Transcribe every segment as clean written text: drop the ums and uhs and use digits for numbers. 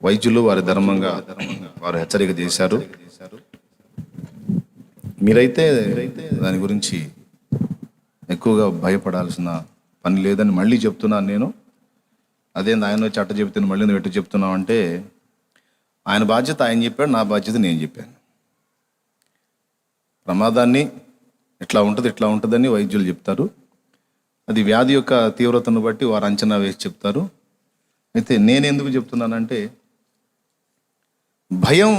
వైద్యులు వారి ధర్మంగా వారు హెచ్చరిక చేశారు. మీరైతే దాని గురించి ఎక్కువగా భయపడాల్సిన పని లేదని మళ్ళీ చెప్తున్నాను నేను. అదేంది ఆయన వచ్చి అట్ట చెప్తే మళ్ళీ నువ్వు ఎట్టు చెప్తున్నావు అంటే, ఆయన బాధ్యత ఆయన చెప్పాడు, నా బాధ్యత నేను చెప్పాను. ప్రమాదాన్ని ఇట్లా ఉంటుందని వైద్యులు చెప్తారు. అది వ్యాధి యొక్క తీవ్రతను బట్టి వారు అంచనా వేసి చెప్తారు. అయితే నేను ఎందుకు చెప్తున్నానంటే, భయం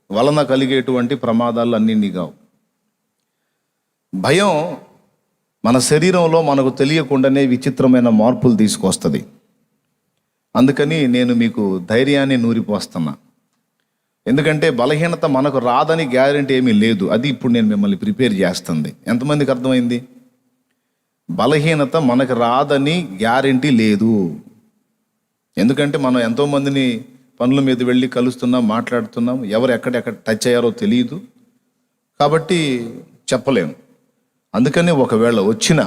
వలన కలిగేటువంటి ప్రమాదాలు అన్నీ కావు. భయం మన శరీరంలో మనకు తెలియకుండానే విచిత్రమైన మార్పులు తీసుకొస్తుంది. అందుకని నేను మీకు ధైర్యాన్ని నూరిపోస్తున్నా. ఎందుకంటే బలహీనత మనకు రాదని గ్యారెంటీ ఏమీ లేదు. అది ఇప్పుడు నేను మిమ్మల్ని ప్రిపేర్ చేస్తుంది. ఎంతమందికి అర్థమైంది? బలహీనత మనకు రాదని గ్యారెంటీ లేదు. ఎందుకంటే మనం ఎంతోమందిని పనుల మీద వెళ్ళి కలుస్తున్నాం, మాట్లాడుతున్నాం. ఎవరు ఎక్కడెక్కడ టచ్ అయ్యారో తెలియదు కాబట్టి చెప్పలేము. అందుకని ఒకవేళ వచ్చినా,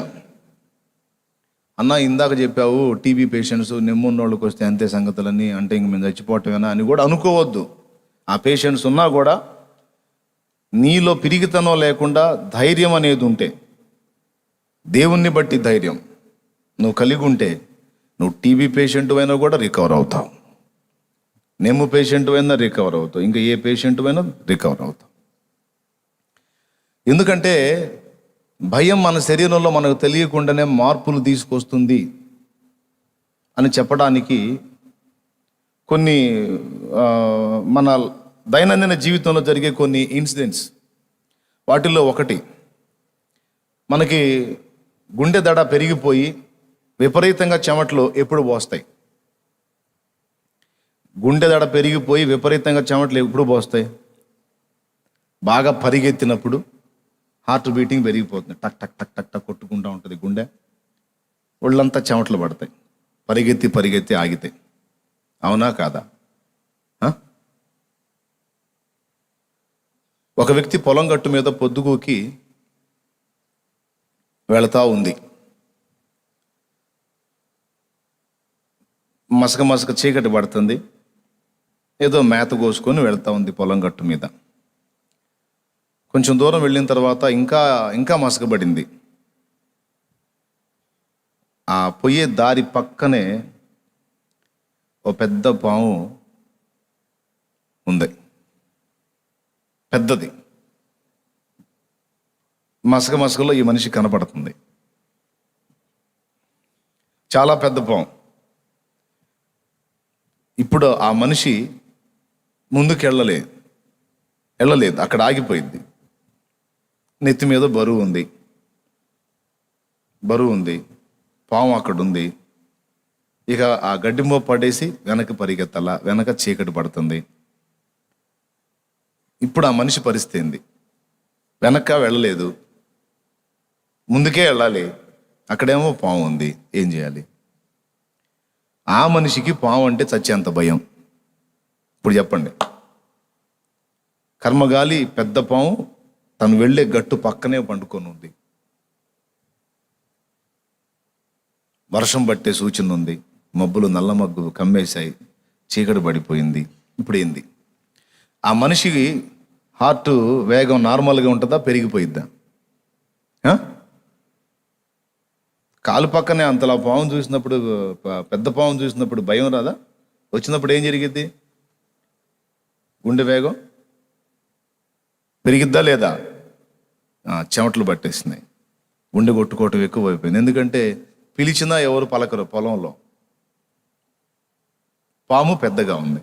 అన్న ఇందాక చెప్పావు టీబీ పేషెంట్స్ నెమ్మున్నోళ్ళకి వస్తే అంతే సంగతులన్నీ, అంటే ఇంక మేము చచ్చిపోవటమేనా అని కూడా అనుకోవద్దు. ఆ పేషెంట్స్ ఉన్నా కూడా నీలో పిరిగితనం లేకుండా ధైర్యం అనేది ఉంటే, దేవుణ్ణి బట్టి ధైర్యం నువ్వు కలిగి ఉంటే, నువ్వు టీబీ పేషెంట్ అయినా కూడా రికవర్ అవుతావు, నెమ్ము పేషెంట్ అయినా రికవర్ అవుతావు, ఇంకా ఏ పేషెంట్ అయినా రికవర్ అవుతావు. ఎందుకంటే భయం మన శరీరంలో మనకు తెలియకుండానే మార్పులు తీసుకొస్తుంది అని చెప్పడానికి కొన్ని మన దైనందిన జీవితంలో జరిగే కొన్ని ఇన్సిడెంట్స్. వాటిల్లో ఒకటి, మనకి గుండె దడ పెరిగిపోయి విపరీతంగా చెమటలు ఎప్పుడు పోస్తాయి? గుండె దడ పెరిగిపోయి విపరీతంగా చెమటలు ఎప్పుడు పోస్తాయి? బాగా పరిగెత్తినప్పుడు హార్ట్ బీటింగ్ పెరిగిపోతుంది. టక్ టక్ టక్ టక్ టక్ కొట్టుకుంటూ ఉంటుంది గుండె, ఒళ్ళంతా చెమటలు పడతాయి పరిగెత్తి ఆగితే. అవునా కాదా? ఒక వ్యక్తి పొలం గట్టు మీద పొద్దుగూకి వెళతా ఉంది. మసక చీకటి పడుతుంది. ఏదో మేత కోసుకొని వెళ్తా ఉంది పొలం గట్టు మీద. కొంచెం దూరం వెళ్ళిన తర్వాత ఇంకా మసకబడింది. ఆ పోయే దారి పక్కనే ఓ పెద్ద పాము ఉంది, పెద్దది. మసకలో ఈ మనిషి కనపడుతుంది. చాలా పెద్ద పాము. ఇప్పుడు ఆ మనిషి ముందుకు వెళ్ళలేదు, అక్కడ ఆగిపోయింది. నెత్తి మీద బరువు ఉంది, పాము అక్కడ ఉంది. ఇక ఆ గడ్డిమో పడేసి వెనక పరిగెత్తాల, వెనక చీకటి పడుతుంది. ఇప్పుడు ఆ మనిషి పరిస్థితి ఏంది? వెనక వెళ్ళలేదు, ముందుకే వెళ్ళాలి, అక్కడేమో పాము ఉంది. ఏం చేయాలి? ఆ మనిషికి పాము అంటే చచ్చేంత భయం. ఇప్పుడు చెప్పండి, కర్మగాలి పెద్ద పాము తను వెళ్ళే గట్టు పక్కనే పండుకొని ఉంది. వర్షం పట్టే సూచన ఉంది. మబ్బులు నల్ల మబ్బులు కమ్మేశాయి, చీకటి పడిపోయింది. ఇప్పుడు ఏంది? ఆ మనిషికి హార్ట్ వేగం నార్మల్గా ఉంటుందా, పెరిగిపోయిద్దా? కాలు పక్కనే అంతలా పాము చూసినప్పుడు, పెద్ద పాము చూసినప్పుడు భయం రాదా? వచ్చినప్పుడు ఏం జరిగిద్ది? గుండె వేగం పెరిగిద్దా లేదా? చెమటలు పట్టేసినాయి, గుండె కొట్టుకోవటం ఎక్కువ అయిపోయింది. ఎందుకంటే పిలిచినా ఎవరు పలకరు. పొలంలో పాము పెద్దగా ఉంది.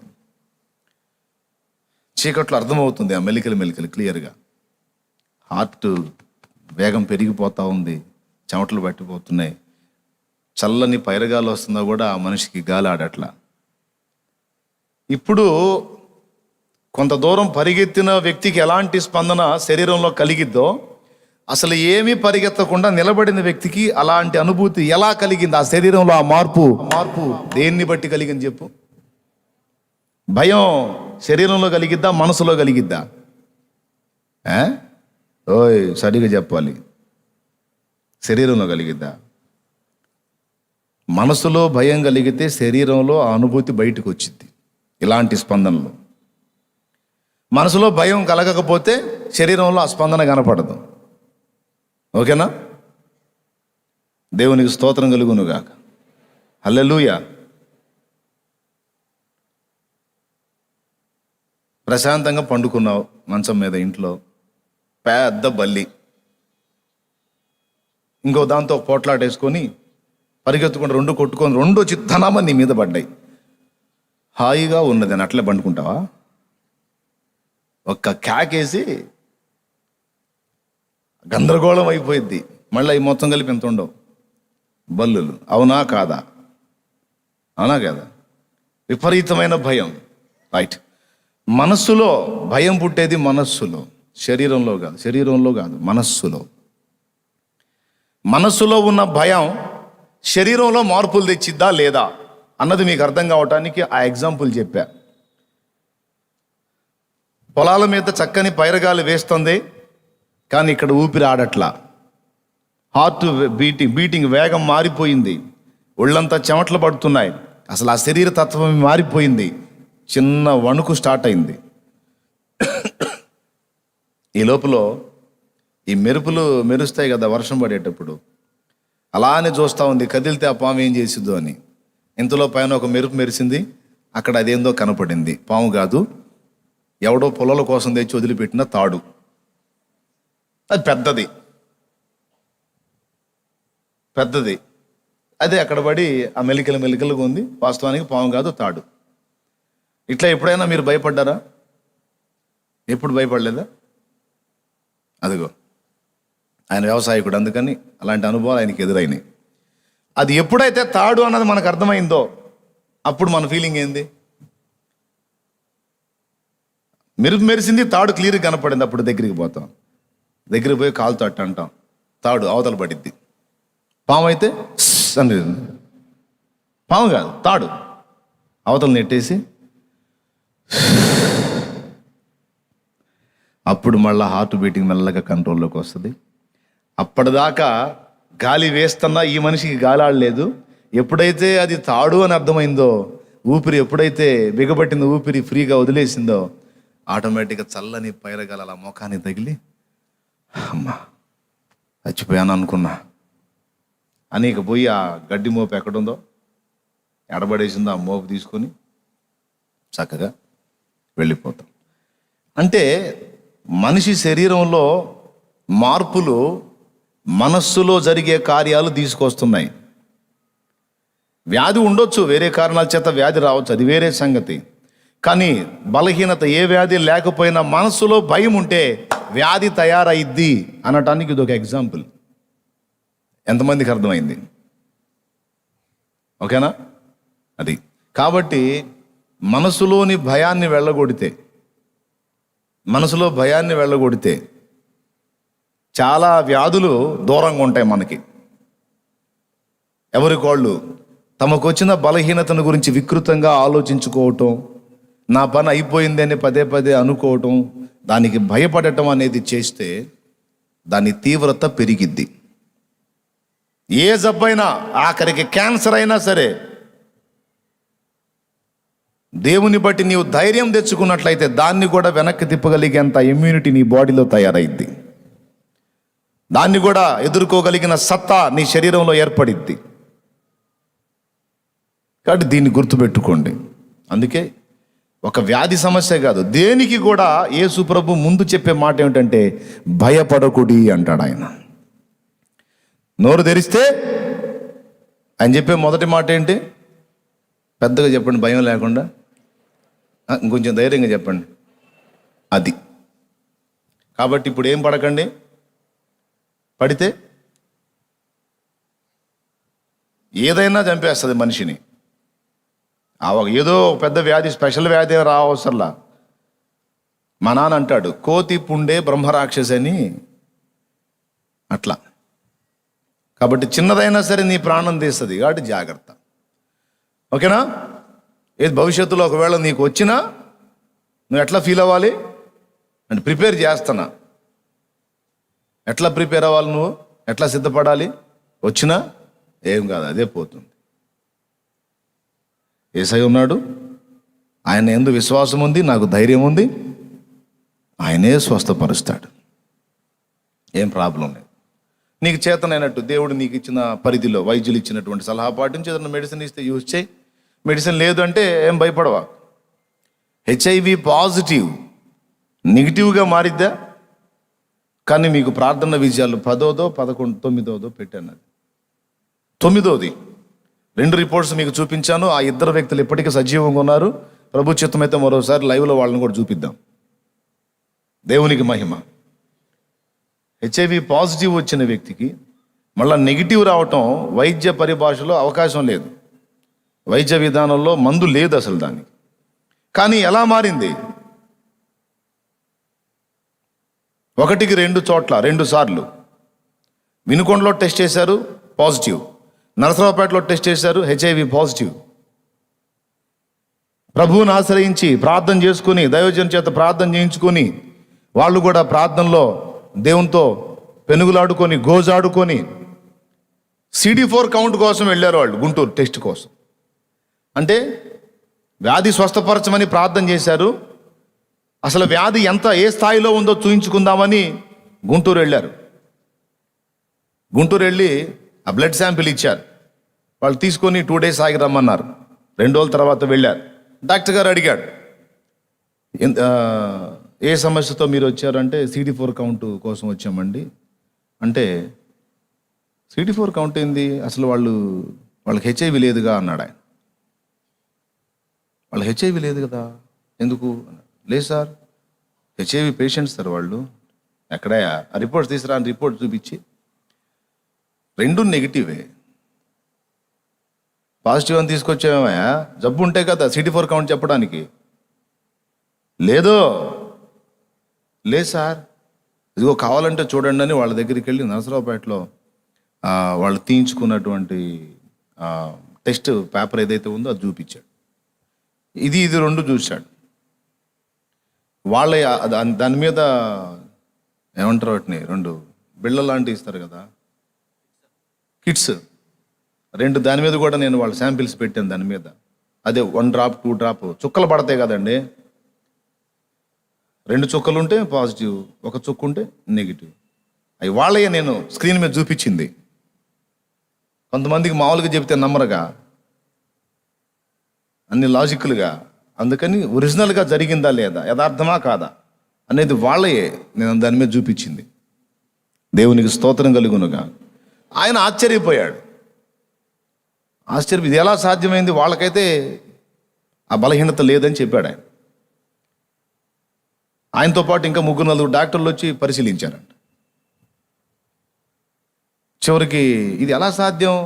చీకట్లో అర్థమవుతుంది ఆ మెలికలు క్లియర్గా. హార్ట్ వేగం పెరిగిపోతూ ఉంది, చెమటలు పట్టిపోతున్నాయి. చల్లని పైరగాలు వస్తున్నా కూడా ఆ మనిషికి గాలి ఆడట్లా. ఇప్పుడు కొంత దూరం పరిగెత్తిన వ్యక్తికి ఎలాంటి స్పందన శరీరంలో కలిగిద్దో, అసలు ఏమీ పరిగెత్తకుండా నిలబడిన వ్యక్తికి అలాంటి అనుభూతి ఎలా కలిగింది? ఆ శరీరంలో ఆ మార్పు దేన్ని బట్టి కలిగింది చెప్పు? భయం శరీరంలో కలిగిద్దా, మనసులో కలిగిద్దా? సరిగా చెప్పాలి. శరీరంలో కలిగిద్దా? మనసులో భయం కలిగితే శరీరంలో ఆ అనుభూతి బయటకు వచ్చింది. ఇలాంటి స్పందనలు. మనసులో భయం కలగకపోతే శరీరంలో ఆ స్పందన కనపడదు. ఓకేనా? దేవునికి స్తోత్రం కలుగునుగాక. హల్లెలూయా. ప్రశాంతంగా పండుకున్నావు మంచం మీద, ఇంట్లో పెద్ద బల్లి ఇంకో దాంతో పోట్లాటేసుకొని పరిగెత్తుకుంటూ రెండు కొట్టుకొని రెండు చిత్తనామా నీ మీద పడ్డాయి. హాయిగా ఉన్నది అని అట్లే పండుకుంటావా? ఒక్క క్యాకేసి గందరగోళం అయిపోయింది. మళ్ళీ ఈ మొత్తం కలిపి ఎంత ఉండవు బల్లులు. అవునా కాదా? అవునా కాదా? విపరీతమైన భయం. రైట్. మనస్సులో భయం పుట్టేది మనస్సులో, శరీరంలో కాదు మనస్సులో. మనస్సులో ఉన్న భయం శరీరంలో మార్పులు తెచ్చిద్దా లేదా అన్నది మీకు అర్థం కావటానికి ఆ ఎగ్జాంపుల్ చెప్పా. పొలాల మీద చక్కని పైరగాలి వేస్తుంది, కానీ ఇక్కడ ఊపిరి ఆడట్లా. హార్ట్ బీటింగ్ వేగం మారిపోయింది, ఒళ్ళంతా చెమటలు పడుతున్నాయి, అసలు ఆ శరీర తత్వం మారిపోయింది. చిన్న వణుకు స్టార్ట్ అయింది. ఈ లోపల ఈ మెరుపులు మెరుస్తాయి కదా వర్షం పడేటప్పుడు, అలానే చూస్తూ ఉంది కదిలితే ఆ పాము ఏం చేసిద్దో అని. ఇంతలో పైన ఒక మెరుపు మెరిసింది, అక్కడ అదేందో కనపడింది. పాము కాదు, ఎవడో పొలాల కోసం తెచ్చి వదిలిపెట్టిన తాడు. అది పెద్దది. అదే అక్కడ పడి ఆ మెలికలుగా ఉంది. వాస్తవానికి పాము కాదు, తాడు. ఇట్లా ఎప్పుడైనా మీరు భయపడ్డారా? ఎప్పుడు భయపడలేదా? అదిగో ఆయన వ్యవసాయకుడు, అందుకని అలాంటి అనుభవాలు ఆయనకి ఎదురైనాయి. అది ఎప్పుడైతే తాడు అన్నది మనకు అర్థమైందో అప్పుడు మన ఫీలింగ్ ఏంది? మెరుపు మెరిసింది, తాడు క్లియర్గా కనపడింది. అప్పుడు దగ్గరికి పోతాం, దగ్గరికి పోయి కాలుతో అట్ట అంటాం, తాడు అవతల పడిద్ది. పాము అయితే అని, పాము కాదు తాడు, అవతల నెట్టేసి అప్పుడు మళ్ళీ హార్ట్ బీటింగ్ మెల్లగా కంట్రోల్లోకి వస్తుంది. అప్పటిదాకా గాలి వేస్తున్నా ఈ మనిషికి గాలి ఆడలేదు. ఎప్పుడైతే అది తాడు అని అర్థమైందో, ఊపిరి ఎప్పుడైతే బిగబట్టిందో, ఊపిరి ఫ్రీగా వదిలేసిందో, ఆటోమేటిక్గా చల్లని పైరగాల అలా ముఖాన్ని తగిలి అమ్మా చచ్చిపోయాను అనుకున్నా అని ఇక పోయి ఆ గడ్డి మోపు ఎక్కడుందో ఎడబడేసిందో ఆ మోపు తీసుకొని చక్కగా వెళ్ళిపోతాం. అంటే మనిషి శరీరంలో మార్పులు మనస్సులో జరిగే కార్యాలు తీసుకొస్తున్నాయి. వ్యాధి ఉండొచ్చు, వేరే కారణాల చేత వ్యాధి రావచ్చు, అది వేరే సంగతి. కానీ బలహీనత ఏ వ్యాధి లేకపోయినా మనస్సులో భయం ఉంటే వ్యాధి తయారైద్ది అనటానికి ఇది ఒక ఎగ్జాంపుల్. ఎంతమందికి అర్థమైంది? ఓకేనా? అది కాబట్టి మనసులో భయాన్ని వెళ్ళగొడితే చాలా వ్యాధులు దూరంగా ఉంటాయి మనకి. ఎవరికోళ్ళు తమకు వచ్చిన బలహీనతను గురించి వికృతంగా ఆలోచించుకోవటం, నా పని అయిపోయింది అని పదే పదే అనుకోవటం, దానికి భయపడటం అనేది చేస్తే దాని తీవ్రత పెరిగిద్ది. ఏ జబ్బైనా, ఆఖరికి క్యాన్సర్ అయినా సరే, దేవుని బట్టి నీవు ధైర్యం తెచ్చుకున్నట్లయితే దాన్ని కూడా వెనక్కి తిప్పగలిగేంత ఇమ్యూనిటీ నీ బాడీలో తయారైద్ది. దాన్ని కూడా ఎదుర్కోగలిగిన సత్తా నీ శరీరంలో ఏర్పడిద్ది. కాబట్టి దీన్ని గుర్తుపెట్టుకోండి. అందుకే ఒక వ్యాధి సమస్య కాదు, దేనికి కూడా యేసు ప్రభు ముందు చెప్పే మాట ఏమిటంటే భయపడకుడి అంటాడు ఆయన. నోరు తెరిస్తే ఆయన చెప్పే మొదటి మాట ఏంటి? పెద్దగా చెప్పండి, భయం లేకుండా, ఇంకొంచెం ధైర్యంగా చెప్పండి. అది కాబట్టి ఇప్పుడు ఏం పడకండి. పడితే ఏదైనా చంపేస్తుంది మనిషిని. ఏదో పెద్ద వ్యాధి, స్పెషల్ వ్యాధి రావసరలా. మా నాన్న అంటాడు, కోతి పుండే బ్రహ్మరాక్షసి అని. అట్లా కాబట్టి చిన్నదైనా సరే నీ ప్రాణం తీస్తుంది, కాబట్టి జాగ్రత్త. ఓకేనా? ఏది భవిష్యత్తులో ఒకవేళ నీకు వచ్చినా నువ్వు ఎట్లా ఫీల్ అవ్వాలి అంటే ప్రిపేర్ చేస్తున్నా. ఎట్లా ప్రిపేర్ అవ్వాలి, నువ్వు ఎట్లా సిద్ధపడాలి? వచ్చినా ఏం కాదు, అదే పోతుంది. యేసయ్య ఉన్నాడు, ఆయన యందు విశ్వాసం ఉంది, నాకు ధైర్యం ఉంది, ఆయనే స్వస్థపరుస్తాడు. ఏం ప్రాబ్లం లేదు. నీకు చేతనైనట్టు దేవుడు నీకు ఇచ్చిన పరిధిలో వైద్యులు ఇచ్చినటువంటి సలహా పాటించి ఏదైనా మెడిసిన్ ఇస్తే యూజ్ చేయి. మెడిసిన్ లేదు అంటే ఏం భయపడవా. హెచ్ఐవి పాజిటివ్ నెగిటివ్గా మారిద్దా, కానీ మీకు ప్రార్థన విజయాలు 10వ 11 9వ పెట్టాను. అది 9వది. 2 రిపోర్ట్స్ మీకు చూపించాను. ఆ 2 వ్యక్తులు ఇప్పటికీ సజీవంగా ఉన్నారు. ప్రభు చిత్తమైతే మరోసారి లైవ్లో వాళ్ళని కూడా చూపిద్దాం. దేవునికి మహిమ. హెచ్ఐవి పాజిటివ్ వచ్చిన వ్యక్తికి మళ్ళీ నెగిటివ్ రావటం వైద్య పరిభాషలో అవకాశం లేదు. వైద్య విధానంలో మందు లేదు అసలు దానికి. కానీ ఎలా మారింది? 1కి 2 చోట్ల 2 సార్లు. వినుకొండలో టెస్ట్ చేశారు, పాజిటివ్. నరసరావుపేటలో టెస్ట్ చేశారు, హెచ్ఐవి పాజిటివ్. ప్రభువుని ఆశ్రయించి ప్రార్థన చేసుకుని, దైవజన చేత ప్రార్థన చేయించుకొని, వాళ్ళు కూడా ప్రార్థనలో దేవునితో పెనుగులాడుకొని గోజాడుకొని CD4 కౌంట్ కోసం వెళ్ళారు వాళ్ళు గుంటూరు టెస్ట్ కోసం. అంటే వ్యాధి స్వస్థపరచమని ప్రార్థన చేశారు. అసలు వ్యాధి ఏ స్థాయిలో ఉందో చూయించుకుందామని గుంటూరు వెళ్ళారు. గుంటూరు వెళ్ళి ఆ బ్లడ్ శాంపిల్ ఇచ్చారు. వాళ్ళు తీసుకొని 2 days ఆగి రమ్మన్నారు. 2 రోజుల తర్వాత వెళ్ళారు. డాక్టర్ గారు అడిగాడు, ఏ సమస్యతో మీరు వచ్చారంటే CD4 కౌంట్ కోసం వచ్చామండి అంటే, CD4 కౌంట్ ఏంది, అసలు వాళ్ళకి హెచ్ఐవి లేదుగా అన్నాడు ఆయన. వాళ్ళకి హెచ్ఐవి లేదు కదా, ఎందుకు? లేదు సార్, హెచ్ఐవి పేషెంట్స్ సార్ వాళ్ళు. ఎక్కడయా ఆ రిపోర్ట్స్ తీసుకురా అని రిపోర్ట్ చూపించి 2 నెగిటివే. పాజిటివ్ అని తీసుకొచ్చామయ్యా, జబ్బు ఉంటే కదా CD4 కౌంట్ చెప్పడానికి. లేదు సార్, ఇదిగో కావాలంటే చూడండి అని వాళ్ళ దగ్గరికి వెళ్ళి నరసరావుపేటలో వాళ్ళు తీయించుకున్నటువంటి టెస్ట్ పేపర్ ఏదైతే ఉందో అది చూపించాడు. ఇది 2 చూశాడు. వాళ్ళ దాని మీద ఏమంటారు వాటిని, 2 బిళ్ళ లాంటివి ఇస్తారు కదా, కిట్స్, 2 దాని మీద కూడా నేను వాళ్ళ శాంపిల్స్ పెట్టాను. దాని మీద అదే 1 డ్రాప్ 2 డ్రాప్ చుక్కలు పడతాయి కదండి. 2 చుక్కలు ఉంటే పాజిటివ్, 1 చుక్క ఉంటే నెగిటివ్. అవి వాళ్ళే నేను స్క్రీన్ మీద చూపించింది. కొంతమందికి మామూలుగా చెబితే నమ్మరుగా, అన్ని లాజికల్గా. అందుకని ఒరిజినల్గా జరిగిందా లేదా, యథార్థమా కాదా అనేది వాళ్ళయే నేను దాని మీద చూపించింది. దేవునికి స్తోత్రం కలుగునుగా. ఆయన ఆశ్చర్యపోయాడు. ఇది ఎలా సాధ్యమైంది, వాళ్ళకైతే ఆ బలహీనత లేదని చెప్పాడు ఆయన. ఆయనతో పాటు ఇంకా 3-4 డాక్టర్లు వచ్చి పరిశీలించారంట. చివరికి ఇది ఎలా సాధ్యం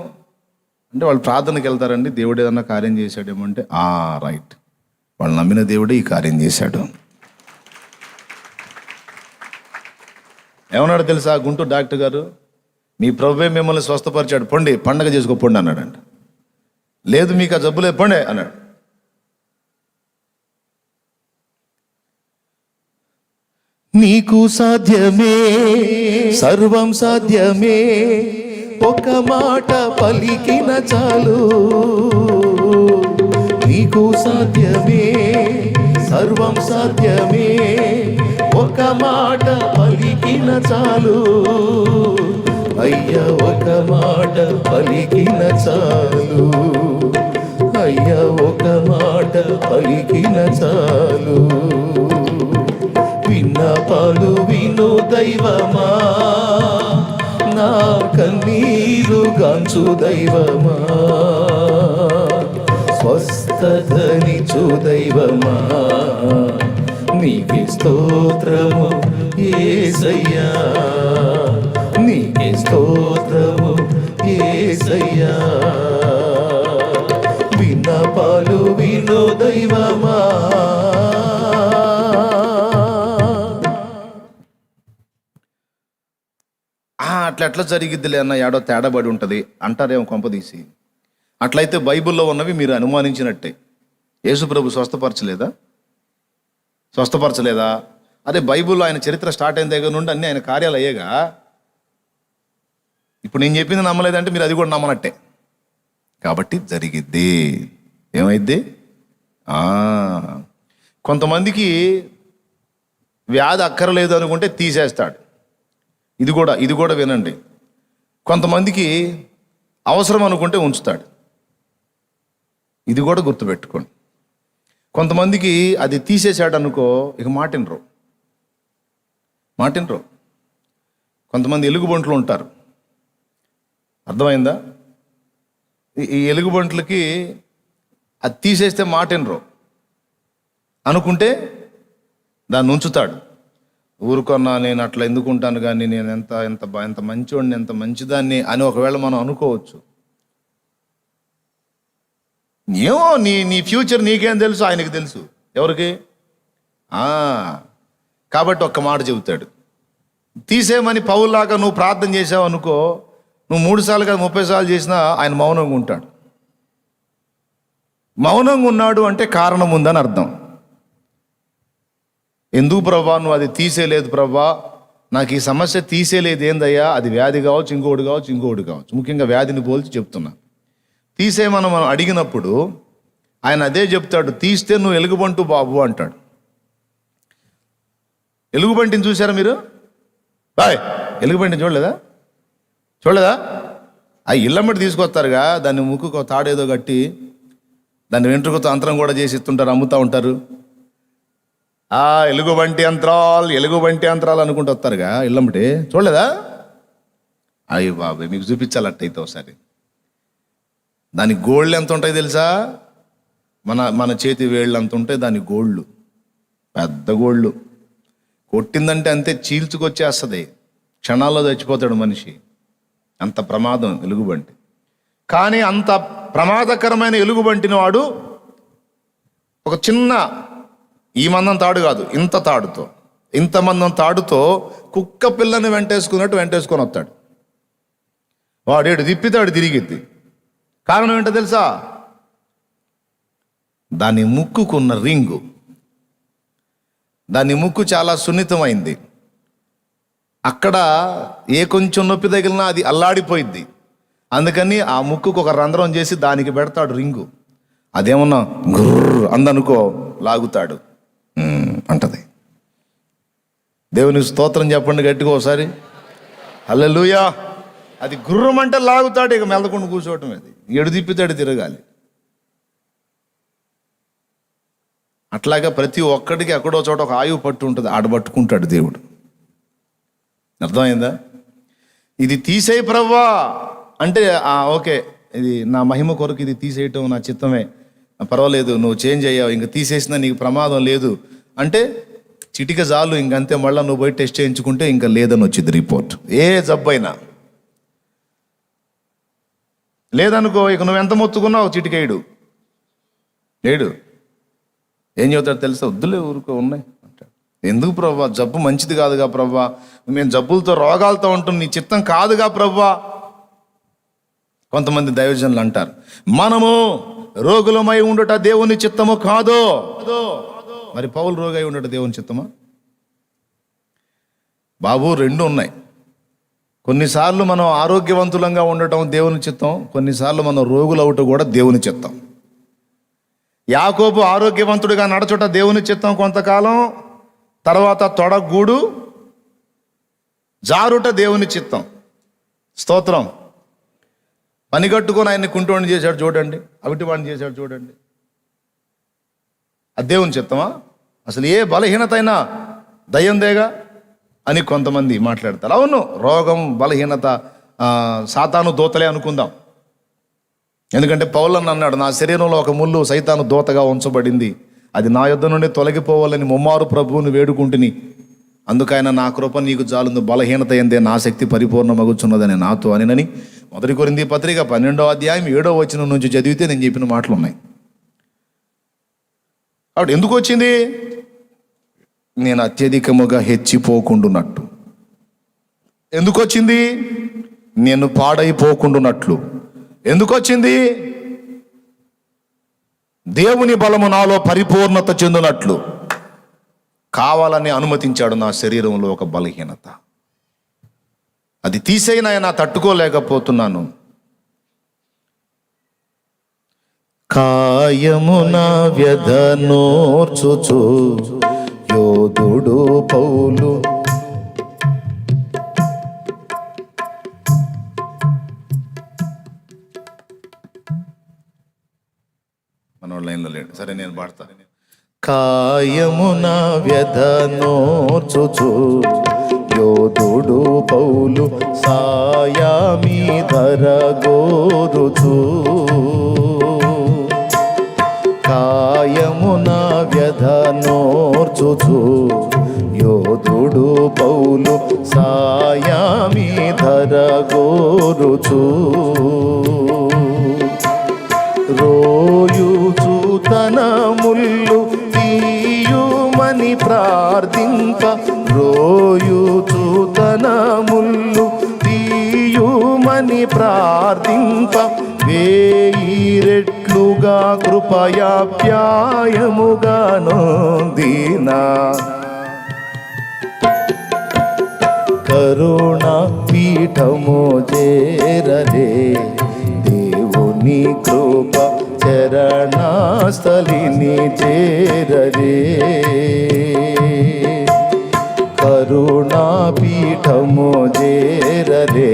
అంటే, వాళ్ళు ప్రార్థనకి వెళ్తారండి, దేవుడు ఏదన్నా కార్యం చేశాడేమో అంటే, రైట్, వాళ్ళు నమ్మిన దేవుడే ఈ కార్యం చేశాడు. ఏమన్నాడు తెలుసా గుంటూరు డాక్టర్ గారు, మీ ప్రభువే మిమ్మల్ని స్వస్థపరిచాడు, పొండి పండగ చేసుకోండి అన్నాడంట. లేదు మీకు ఆ జబ్బులే, పొండే అన్నాడు. నీకు సాధ్యమే, సర్వం సాధ్యమే, ఒక మాట పలికిన చాలు. నీకు సాధ్యమే, సర్వం సాధ్యమే, ఒక మాట పలికిన చాలు. అయ్యా ఒక మాట పలికిన చాలు. అయ్యా ఒక మాట పలికిన చాలు. విన్నపాలు విను దైవమా, నా కన్నీరు గాంచు దైవమా, స్వస్థతనిచు దైవమా, నీకే స్తోత్రము యేసయ్యా, నీకే స్తోత్రము యేసయ్యా. విన్నపాలు విను దైవమా. అట్లా జరిగిద్దిలే అన్న, ఏడో తేడాబడి ఉంటుంది అంటారేమో కొంపదీసి. అట్లయితే బైబిల్లో ఉన్నవి మీరు అనుమానించినట్టే. యేసుప్రభు స్వస్థపరచలేదా? అదే బైబిల్లో ఆయన చరిత్ర స్టార్ట్ అయిన దగ్గర నుండి అన్ని ఆయన కార్యాలు అయ్యేగా. ఇప్పుడు నేను చెప్పింది నమ్మలేదంటే మీరు అది కూడా నమ్మనట్టే. కాబట్టి జరిగిద్ది. ఏమైద్ది? ఆ, కొంతమందికి వ్యాధి అక్కర్లేదు అనుకుంటే తీసేస్తాడు. ఇది కూడా వినండి. కొంతమందికి అవసరం అనుకుంటే ఉంచుతాడు. ఇది కూడా గుర్తుపెట్టుకోండి. కొంతమందికి అది తీసేశాడు అనుకో, ఇక మాటినరు. కొంతమంది ఎలుగుబంట్లు ఉంటారు. అర్థమైందా? ఈ ఎలుగుబంట్లకి అది తీసేస్తే మాటినరు అనుకుంటే దాన్ని ఉంచుతాడు. ఊరుకొన్నా నేను అట్లా ఎందుకుంటాను, కానీ నేను ఎంత మంచివాడిని, ఎంత మంచిదాన్ని అని ఒకవేళ మనం అనుకోవచ్చు. ఏమో నీ ఫ్యూచర్ నీకేం తెలుసు, ఆయనకి తెలుసు. ఎవరికి? కాబట్టి ఒక్క మాట చెబుతాడు, తీసేయమని పౌల్లాగా నువ్వు ప్రార్థన చేసావు అనుకో, నువ్వు 3 సార్లు కాదు 30 సార్లు చేసినా ఆయన మౌనంగా ఉంటాడు. మౌనంగా ఉన్నాడు అంటే కారణం ఉందని అర్థం. ఎందుకు ప్రభా నువ్వు అది తీసేయలేదు ప్రభా, నాకు ఈ సమస్య తీసేయలేదు ఏందయ్యా, అది వ్యాధి కావచ్చు, ఇంకోటి కావచ్చు. ముఖ్యంగా వ్యాధిని పోల్చి చెప్తున్నా. తీసేయమని మనం అడిగినప్పుడు ఆయన అదే చెప్తాడు, తీస్తే నువ్వు ఎలుగుబంటు బాబు అంటాడు. ఎలుగుబంటిని చూసారా మీరు? ఎలుగుబంటిని చూడలేదా? ఆ ఇళ్ళమ్మటి తీసుకొస్తారుగా, దాన్ని ముక్కుకు తాడేదో కట్టి దాన్ని వెంట్రుకతో అంతరం కూడా చేసి ఇస్తుంటారు, అమ్ముతూ ఉంటారు. ఎలుగుబంటి యంత్రాలు అనుకుంటూ వస్తారుగా ఇళ్ళమ్మటి. చూడలేదా? అయ్యి బాబాయ్, మీకు చూపించాలట్టయితే ఒకసారి. దాని గోళ్ళు ఎంత ఉంటాయి తెలుసా? మన చేతి వేళ్ళు అంత ఉంటాయి దాని గోళ్ళు, పెద్ద గోళ్ళు. కొట్టిందంటే అంతే చీల్చుకొచ్చేస్తుంది, క్షణాల్లో చచ్చిపోతాడు మనిషి. అంత ప్రమాదం ఎలుగుబంటి. కానీ అంత ప్రమాదకరమైన ఎలుగుబంటిని వాడు ఒక చిన్న, ఈ మందం తాడు కాదు, ఇంత మందం తాడుతో కుక్క పిల్లని వెంటేసుకొని వస్తాడు. వాడు ఏడు తిప్పితాడు, తిరిగిద్ది. కారణం ఏంటో తెలుసా? దాని ముక్కుకున్న రింగు. దాని ముక్కు చాలా సున్నితమైంది. అక్కడ ఏ కొంచెం నొప్పి తగిలినా అది అల్లాడిపోయిద్ది. అందుకని ఆ ముక్కుకు ఒక రంధ్రం చేసి దానికి పెడతాడు రింగు. అదేమన్నా గుర్ర అందనుకో, లాగుతాడు, అంటది. దేవుని స్తోత్రం చెప్పండి గట్టిగా ఒకసారి. హల్లెలూయా. అది గుర్రమంటే లాగుతాడు, ఇక మెల్లకుండా కూర్చోవటం. అది ఎడు తిప్పితాడు, తిరగాలి. అట్లాగా ప్రతి ఒక్కడికి ఎక్కడో చోట ఒక ఆయువు పట్టు ఉంటుంది, ఆడబట్టుకుంటాడు దేవుడు. అర్థమైందా? ఇది తీసేయి ప్రవ్వా అంటే ఓకే, ఇది నా మహిమ కొరకు, ఇది తీసేయటం నా చిత్తమే, పర్వాలేదు, నువ్వు చేంజ్ అయ్యావు, ఇంక తీసేసినా నీకు ప్రమాదం లేదు అంటే చిటిక చాలు, ఇంకంతే. మళ్ళీ నువ్వు పోయి టెస్ట్ చేయించుకుంటే ఇంకా లేదని వచ్చింది రిపోర్ట్. ఏ జబ్బైనా లేదనుకో, ఇక నువ్వు ఎంత మొత్తుకున్నావు చిటికేయుడు లేడు. ఏం చెబుతాడు తెలుసా? వద్దులే, ఊరుకో, ఉన్నాయి అంటాడు. ఎందుకు ప్రభా, జబ్బు మంచిది కాదుగా ప్రభా, మేము జబ్బులతో రోగాలతో ఉంటాం, నీ చిత్తం కాదుగా ప్రభా. కొంతమంది దైవజనులు అంటారు, మనము రోగులమై ఉండుట దేవుని చిత్తము కాదో. మరి పౌలు రోగి అయి ఉండట దేవుని చిత్తమా? బాబు, రెండు ఉన్నాయి. కొన్నిసార్లు మనం ఆరోగ్యవంతులంగా ఉండటం దేవుని చిత్తం, కొన్నిసార్లు మనం రోగులు అవటం కూడా దేవుని చిత్తం. యాకోబు ఆరోగ్యవంతుడిగా నడచుట దేవుని చిత్తం కొంతకాలం, తర్వాత తొడగూడు జారుట దేవుని చిత్తం. స్తోత్రం. పనిగట్టుకొని ఆయన్ని కుంటోని చేశాడు చూడండి, అవిటివాడిని చేశాడు చూడండి. అది దేవుని చిత్తమా? అసలు ఏ బలహీనత అయినా దయ్యందేగా అని కొంతమంది మాట్లాడతారు. అవును, రోగం, బలహీనత సాతాను దూతలే అనుకుందాం. ఎందుకంటే పౌలన్న అన్నాడు, నా శరీరంలో ఒక ముళ్ళు సైతాను దూతగా ఉంచబడింది, అది నా యొద్ద నుండి తొలగిపోవాలని ముమ్మారు ప్రభువుని వేడుకుంటుని, అందుకైనా నా కృప నీకు చాలుంది, బలహీనత ఎందే నా శక్తి పరిపూర్ణమగుచున్నదని నాతో అనినని 1 కొరింథీ పత్రిక 12వ అధ్యాయం 7వ వచనం నుంచి చదివితే నేను చెప్పిన మాటలు ఉన్నాయి. కాబట్టి ఎందుకు వచ్చింది? నేను అత్యధికముగా హెచ్చిపోకుండునట్టు. ఎందుకు వచ్చింది? నేను పాడైపోకుండునట్లు. ఎందుకు వచ్చింది? దేవుని బలము నాలో పరిపూర్ణత చెందునట్లు. కావాలని అనుమతించాడు నా శరీరంలో ఒక బలహీనత. అది తీసేయినా తట్టుకోలేకపోతున్నాను. కాయమున వ్యధనోర్చుచు యోధుడు పౌలు మన లైన్లో లేడు, సరే నేను పాడతా. కాయమున వ్యధనోర్చుచు యోధుడు పౌలు సాయామి ధరగోరుచు. కాయమున వ్యధనోర్చుచు యోధుడు పౌలు సాయామి ధరగోరుచు. రోయుచు తన ముల్లు తీయుమని ప్రార్థింప, రోయుచు తన ముల్లు తీయుమని ప్రార్థింప, వేయి రెట్లుగా కృపయాప్యాయముగా నొందినా. కరుణ పీఠము చేరరే దేవుని కృప చరణస్థలిని చేరరే. కరుణా పీఠము చేరరే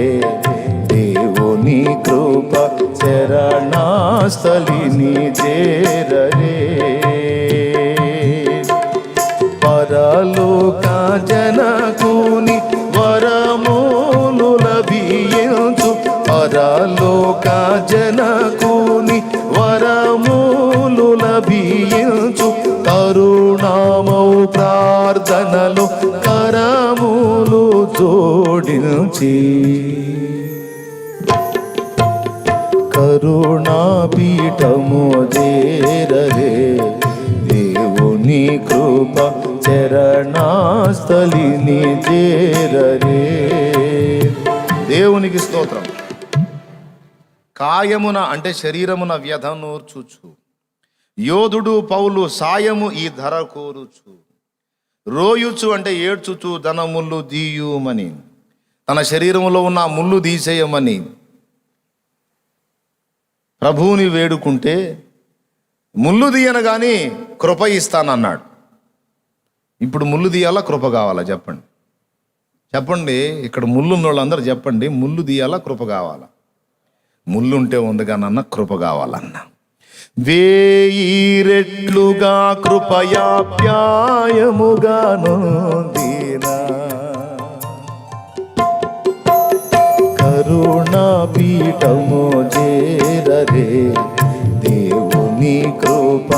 దేవుని కృప చరణస్థలిని చేరరే. పరలోక జనకుని వరములు లభించు, పరలోక జనకుని వరములు లభించు. కరుణామౌ ప్రార్థనలో కరములు జోడించి, కరుణాపీఠము చేరరే దేవుని కృప చరణస్థలిని చేరరే. దేవునికి స్తోత్రం. కాయమున అంటే శరీరమున వ్యధనోర్చుచు యోధుడు పౌలు సాయము ఈ ధర కోరుచు. రోయుచు అంటే ఏడ్చుచు తన ముళ్ళు దీయుమని, తన శరీరములో ఉన్న ముళ్ళు తీసేయమని ప్రభువుని వేడుకుంటే, ముళ్ళు తీయను కానీ కృప ఇస్తానన్నాడు. ఇప్పుడు ముళ్ళు తీయాలా కృప కావాలా చెప్పండి? చెప్పండి, ఇక్కడ ముళ్ళు ఉన్న వాళ్ళందరూ చెప్పండి, ముళ్ళు తీయాలా కృప కావాలా? ముళ్ళు ఉంటే ఉంది కానన్న కృప కావాలన్న. వేయి రెట్లుగా కృపయాప్యాయముగా నొందినా. కరుణా పీఠము చేరరే దేవుని కృప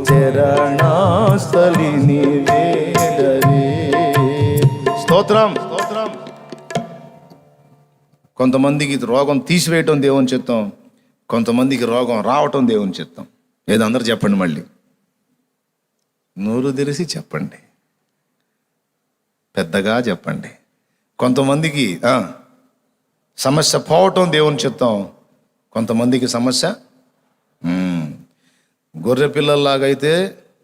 చరణస్థలిని వేడరే. స్తోత్రం. కొంతమందికి రోగం తీసివేయటం దేవుని చిత్తం, కొంతమందికి రోగం రావటం దేవుని చిత్తం. ఏదో అందరూ చెప్పండి, మళ్ళీ నోరు తెరిచి చెప్పండి, పెద్దగా చెప్పండి. కొంతమందికి సమస్య పోవటం దేవుని చిత్తం, కొంతమందికి సమస్య గొర్రె పిల్లల్లాగైతే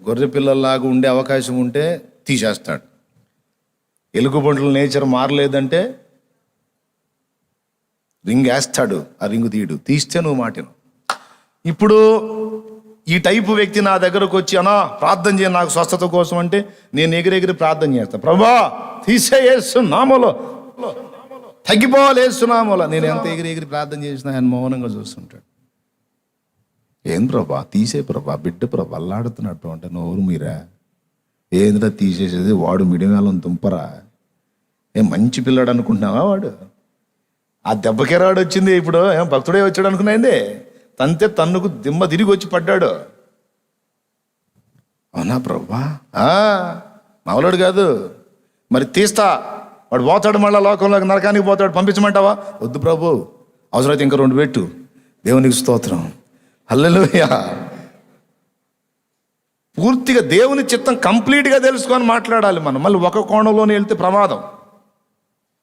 గొర్రె పిల్లల్లాగా ఉండే అవకాశం ఉంటే తీసేస్తాడు. ఎలుగుబంట్ల నేచర్ మారలేదంటే రింగ్ వేస్తాడు, ఆ రింగు తీస్తే నువ్వు మాటను. ఇప్పుడు ఈ టైపు వ్యక్తి నా దగ్గరకు వచ్చి అన్నా ప్రార్థన చేయ నాకు స్వస్థత కోసం అంటే నేను ఎగిరెగిరి ప్రార్థన చేస్తాను. ప్రభా తీసేస్తున్నామోలో, తగ్గిపోవాలేస్తున్నామోలో. నేను ఎంత ఎగిరెగిరి ప్రార్థన చేసినా ఆయన మౌనంగా చూస్తుంటాడు. ఏం ప్రభా తీసే ప్రభా, బిడ్డ ప్రభా అల్లాడుతున్నట్టు అంటే నోరు మీరా ఏంద్రా తీసేసేది, వాడు మిడిగాలం దుంపరా, ఏం మంచి పిల్లాడు అనుకుంటున్నావా? వాడు ఆ దెబ్బకెరాడు వచ్చింది, ఇప్పుడు ఏం భక్తుడే వచ్చాడు అనుకున్నాయింది. తంతే తన్నుకు దిమ్మ తిరిగి వచ్చి పడ్డాడు. అవునా ప్రభా? మామూలుడు కాదు. మరి తీస్తా, వాడు పోతాడు, మళ్ళీ లోకంలోకి నరకానికి పోతాడు, పంపించమంటావా? వద్దు ప్రభు, అవసరమైతే ఇంకా 2 పెట్టు. దేవునికి స్తోత్రం, హల్లెలూయా. పూర్తిగా దేవుని చిత్తం కంప్లీట్గా తెలుసుకొని మాట్లాడాలి మనం. మళ్ళీ ఒక కోణంలోనే వెళ్తే ప్రమాదం.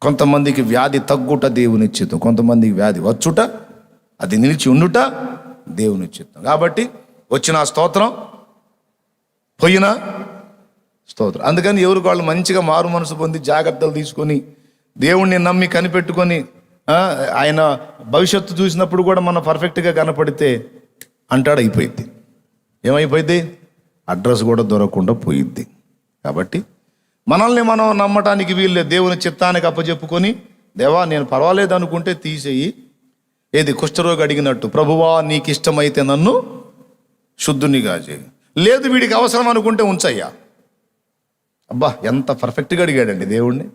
కొంతమందికి వ్యాధి తగ్గుట దేవుని చిత్తం, కొంతమందికి వ్యాధి వచ్చుట, అది నిలిచి ఉండుట దేవుని చిత్తం. కాబట్టి వచ్చిన స్తోత్రం, పోయినా స్తోత్రం. అందుకని ఎవరికి వాళ్ళు మంచిగా మారు మనసు పొంది జాగ్రత్తలు తీసుకొని దేవుణ్ణి నమ్మి కనిపెట్టుకొని ఆయన భవిష్యత్తు చూసినప్పుడు కూడా మనం పర్ఫెక్ట్గా కనపడితే అంటాడు, అయిపోయింది. ఏమైపోయింది? అడ్రస్ కూడా దొరకకుండా పోయిద్ది. కాబట్టి మనల్ని మనం నమ్మటానికి వీళ్ళు దేవుని చిత్తానికి అప్పచెప్పుకొని, దేవా నేను పర్వాలేదు అనుకుంటే తీసేయి. ఏది కుష్ఠరోగి అడిగినట్టు, ప్రభువా నీకు ఇష్టమైతే నన్ను శుద్ధునిగా చేయి. లేదు వీడికి అవసరం అనుకుంటే ఉంచయ్యా. అబ్బా ఎంత పర్ఫెక్ట్గా అడిగాడండి దేవుణ్ణి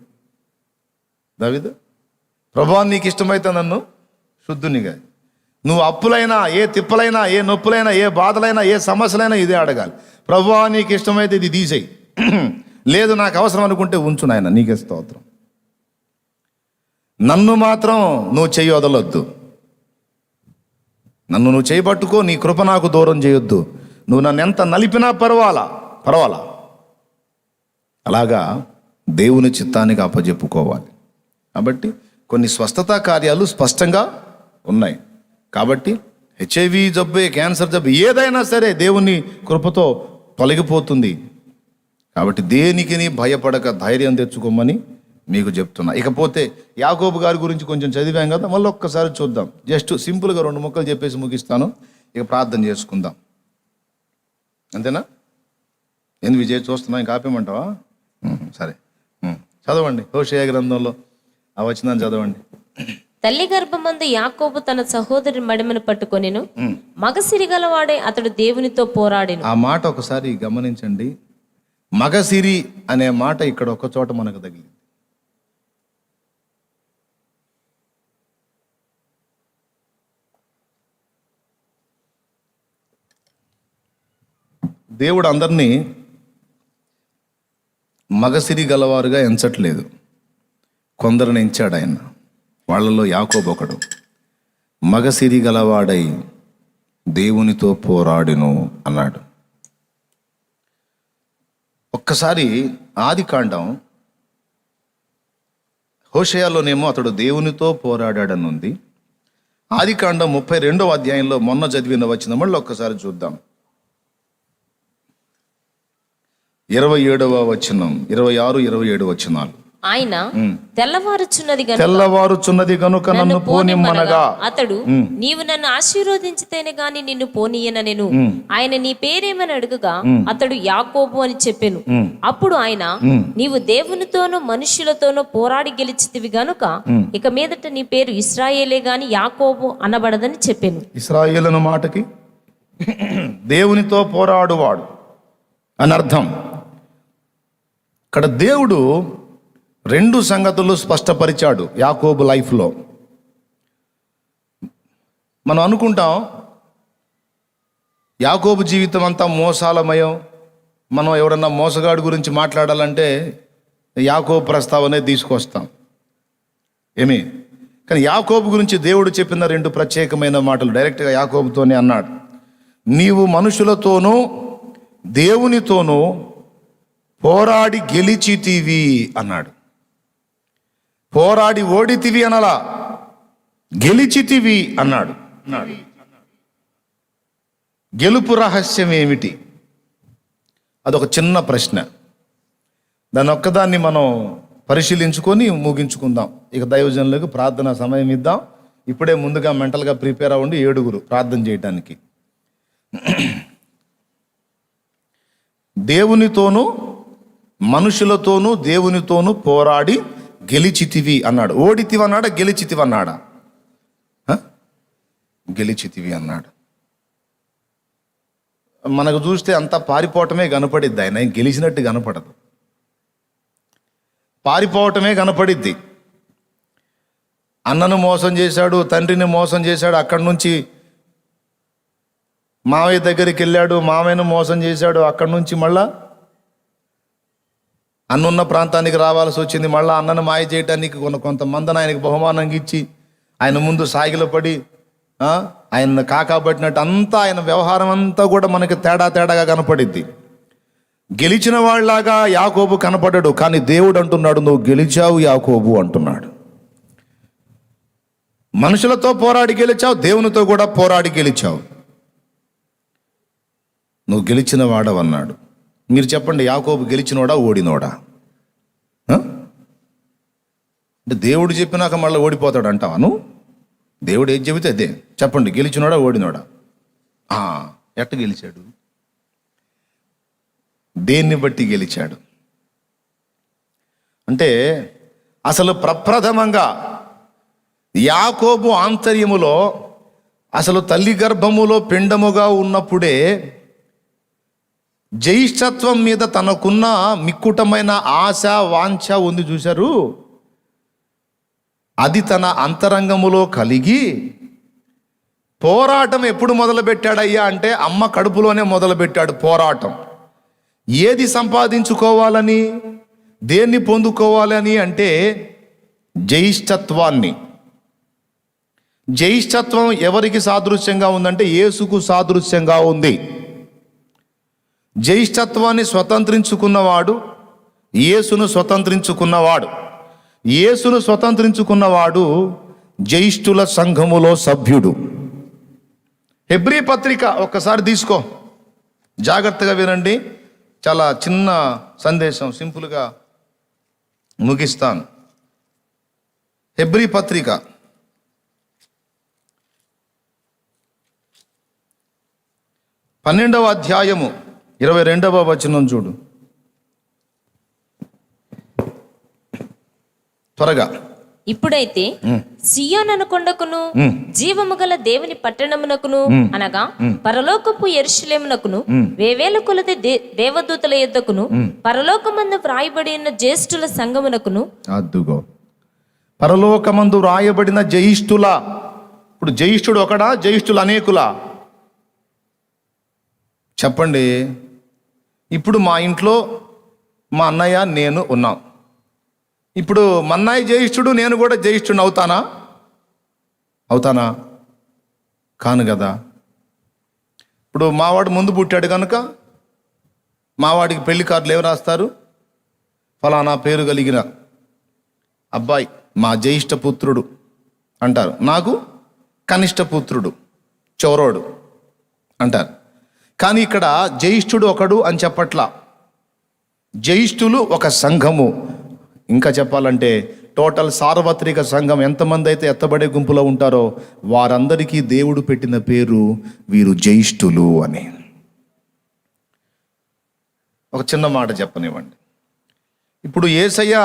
దావీదు. ప్రభువా నీకు ఇష్టమైతే నన్ను శుద్ధునిగా. నువ్వు అప్పులైనా, ఏ తిప్పలైనా, ఏ నొప్పులైనా, ఏ బాధలైనా, ఏ సమస్యలైనా ఇదే అడగాలి. ప్రభువా నీకు ఇష్టమైతే ఇది తీసేయి, లేదు నాకు అవసరం అనుకుంటే ఉంచు నాయన, నీకే స్తోత్రం. నన్ను మాత్రం నువ్వు చెయ్యి వదలొద్దు. నన్ను నువ్వు చేయబట్టుకో, నీ కృప నాకు దూరం చేయొద్దు. నువ్వు నన్ను ఎంత నలిపినా పర్వాలా. అలాగా దేవుని చిత్తానికి అప్పచెప్పుకోవాలి. కాబట్టి కొన్ని స్వస్థతా కార్యాలు స్పష్టంగా ఉన్నాయి. కాబట్టి హెచ్ఐవి జబ్బు, క్యాన్సర్ జబ్బు ఏదైనా సరే దేవుని కృపతో తొలగిపోతుంది. కాబట్టి దేనికి భయపడక ధైర్యం తెచ్చుకోమని మీకు చెప్తున్నా. ఇకపోతే యాకోబు గారి గురించి కొంచెం చదివాం కదా, మళ్ళీ ఒక్కసారి చూద్దాం. జస్ట్ సింపుల్గా 2 ముక్కలు చెప్పేసి ముగిస్తాను. ఇక ప్రార్థన చేసుకుందాం, అంతేనా? ఎందుకు విజయ్ చూస్తున్నా, ఇంకా ఆపేయమంటావా? సరే చదవండి. హోషేయ గ్రంథంలో ఆ వచనాన్ని చదవండి. తల్లి గర్భమందు యాకోబు తన సహోదరి మడిమను పట్టుకొనెను, మగసిరి గలవాడే అతడు దేవునితో పోరాడెను. ఆ మాట ఒకసారి గమనించండి. మగసిరి అనే మాట ఇక్కడ ఒక చోట మనకు తగిలింది. దేవుడు అందరినీ మగసిరి గలవారుగా ఎంచట్లేదు, కొందరిని ఎంచాడు ఆయన. వాళ్ళలో యాకోబు ఒకడు. మగసిరి గలవాడై దేవునితో పోరాడును అన్నాడు. ఒక్కసారి ఆదికాండం హోషేయలోనేమో అతడు దేవునితో పోరాడాడని ఉంది. ఆదికాండం 32వ అధ్యాయంలో మొన్న చదివిన వచనం మళ్ళీ ఒక్కసారి చూద్దాం. 27వ వచనం, 26, 27 వచనాలు. ఆయన తెల్లవారుచున్నది గనుక నన్ను పోనిమ్మనగా అతడు, నీవు నన్ను ఆశీర్వదించితేనే గాని నిన్ను పోనీయనెను. ఆయన నీ పేరేమని అడుగగా అతడు యాకోబు అని చెప్పెను. అప్పుడు ఆయన, నీవు దేవునితోనూ మనుష్యులతోనూ పోరాడి గెలిచితివి గనుక ఇక మీదట నీ పేరు ఇశ్రాయేలే గాని యాకోబు అనబడదని చెప్పెను. ఇశ్రాయేలు అన్న మాటకి దేవునితో పోరాడువాడు అని అర్థం. ఇక్కడ దేవుడు 2 సంగతులు స్పష్టపరిచాడు యాకోబు లైఫ్లో. మనం అనుకుంటాం యాకోబు జీవితం అంతా మోసాలమయం, మనం ఎవరన్నా మోసగాడు గురించి మాట్లాడాలంటే యాకోబు ప్రస్తావనే తీసుకొస్తాం ఏమి. కానీ యాకోబు గురించి దేవుడు చెప్పిన 2 ప్రత్యేకమైన మాటలు డైరెక్ట్గా యాకోబుతోనే అన్నాడు. నీవు మనుషులతోనూ దేవునితోనూ పోరాడి గెలిచితివి అన్నాడు. పోరాడి ఓడితివి అనలా, గెలిచితివి అన్నాడు. గెలుపు రహస్యం ఏమిటి? అదొక చిన్న ప్రశ్న. దాని ఒక్కదాన్ని మనం పరిశీలించుకొని ముగించుకుందాం. ఇక దైవజనులకు ప్రార్థన సమయం ఇద్దాం. ఇప్పుడే ముందుగా మెంటల్గా ప్రిపేర్ అవ్వండి 7 ప్రార్థన చేయటానికి. దేవునితోనూ మనుషులతోనూ దేవునితోనూ పోరాడి గెలిచితివి అన్నాడు. ఓడితివి అన్నాడా, గెలిచితివి అన్నాడా? గెలిచితివి అన్నాడు. మనకు చూస్తే అంతా పారిపోవటమే కనపడిద్ది, ఆయన గెలిచినట్టు కనపడదు. పారిపోవటమే కనపడిద్ది. అన్నను మోసం చేశాడు, తండ్రిని మోసం చేశాడు, అక్కడి నుంచి మావయ్య దగ్గరికి వెళ్ళాడు, మావయ్యను మోసం చేశాడు, అక్కడి నుంచి మళ్ళా అన్నున్న ప్రాంతానికి రావాల్సి వచ్చింది. మళ్ళీ అన్నను మాయ చేయడానికి కొంతమందిని ఆయనకి బహుమానంగా ఇచ్చి ఆయన ముందు సాగిల పడి ఆయన కాకాబట్టినట్టు అంతా ఆయన వ్యవహారం అంతా కూడా మనకి తేడాగా కనపడిద్ది. గెలిచిన వాళ్ళలాగా యాకోబు కనపడ్డాడు, కానీ దేవుడు అంటున్నాడు, నువ్వు గెలిచావు యాకోబు అంటున్నాడు. మనుషులతో పోరాడి గెలిచావు, దేవునితో కూడా పోరాడి గెలిచావు. నువ్వు గెలిచిన వాడవన్నాడు. మీరు చెప్పండి, యాకోబు గెలిచినోడా ఓడినోడా? అంటే దేవుడు చెప్పినాక మళ్ళీ ఓడిపోతాడు అంటావా నువ్వు? దేవుడు ఏది చెబితే అదే చెప్పండి, గెలిచినోడా ఓడినోడా? ఎట్ట గెలిచాడు? దేన్ని బట్టి గెలిచాడు అంటే, అసలు ప్రప్రథమంగా యాకోబు ఆంతర్యములో, అసలు తల్లి గర్భములో పిండముగా ఉన్నప్పుడే జ్యేష్ఠత్వం మీద తనకున్న మిక్కుటమైన ఆశ, వాంఛ ఉంది చూశారు. అది తన అంతరంగములో కలిగి పోరాటం ఎప్పుడు మొదలుపెట్టాడయ్యా అంటే, అమ్మ కడుపులోనే మొదలుపెట్టాడు పోరాటం. ఏది సంపాదించుకోవాలని, దేన్ని పొందుకోవాలని అంటే జ్యేష్ఠత్వాన్ని. జ్యేష్ఠత్వం ఎవరికి సాదృశ్యంగా ఉందంటే యేసుకు సాదృశ్యంగా ఉంది. జ్యేష్ఠత్వాన్ని స్వతంత్రించుకున్నవాడు యేసును స్వతంత్రించుకున్నవాడు. యేసును స్వతంత్రించుకున్నవాడు జ్యేష్ఠుల సంఘములో సభ్యుడు. హెబ్రీ పత్రిక ఒక్కసారి తీసుకో, జాగ్రత్తగా వినండి. చాలా చిన్న సందేశం, సింపుల్గా ముగిస్తాను. హెబ్రీ పత్రిక 12వ అధ్యాయము 22వ వచనం చూడు త్వరగా. ఇప్పుడైతే సియోను కొండకును జీవము గల దేవుని పట్టణమునకును అనగా పరలోకపు యెరూషలేమునకును వేవేల కొలది దేవదూతల యొద్దకును పరలోకమందు వ్రాయబడి ఉన్న జ్యేష్ఠుల సంఘమునకును. అద్దుగో, పరలోకమందు వ్రాయబడిన జ్యేష్ఠుల. ఇప్పుడు జ్యేష్ఠుడు ఒకడా, జ్యేష్ఠులు అనేకులా? చెప్పండి. ఇప్పుడు మా ఇంట్లో మా అన్నయ్య నేను ఉన్నాం. ఇప్పుడు మా అన్నయ్య జ్యేష్ఠుడు, నేను కూడా జ్యేష్ఠుడిని అవుతానా? కాను కదా. ఇప్పుడు మావాడు ముందు పుట్టాడు కనుక మావాడికి పెళ్లి కార్డులు ఏమి రాస్తారు? ఫలానా పేరు కలిగిన అబ్బాయి మా జ్యేష్ఠ పుత్రుడు అంటారు. నాకు కనిష్ట పుత్రుడు, చౌరోడు అంటారు. కానీ ఇక్కడ జ్యేష్ఠుడు ఒకడు అని చెప్పట్లా. జ్యేష్ఠులు ఒక సంఘము. ఇంకా చెప్పాలంటే టోటల్ సార్వత్రిక సంఘం ఎంతమంది అయితే ఎత్తబడే గుంపులో ఉంటారో వారందరికీ దేవుడు పెట్టిన పేరు వీరు జ్యేష్ఠులు అని. ఒక చిన్న మాట చెప్పనివ్వండి. ఇప్పుడు యేసయ్య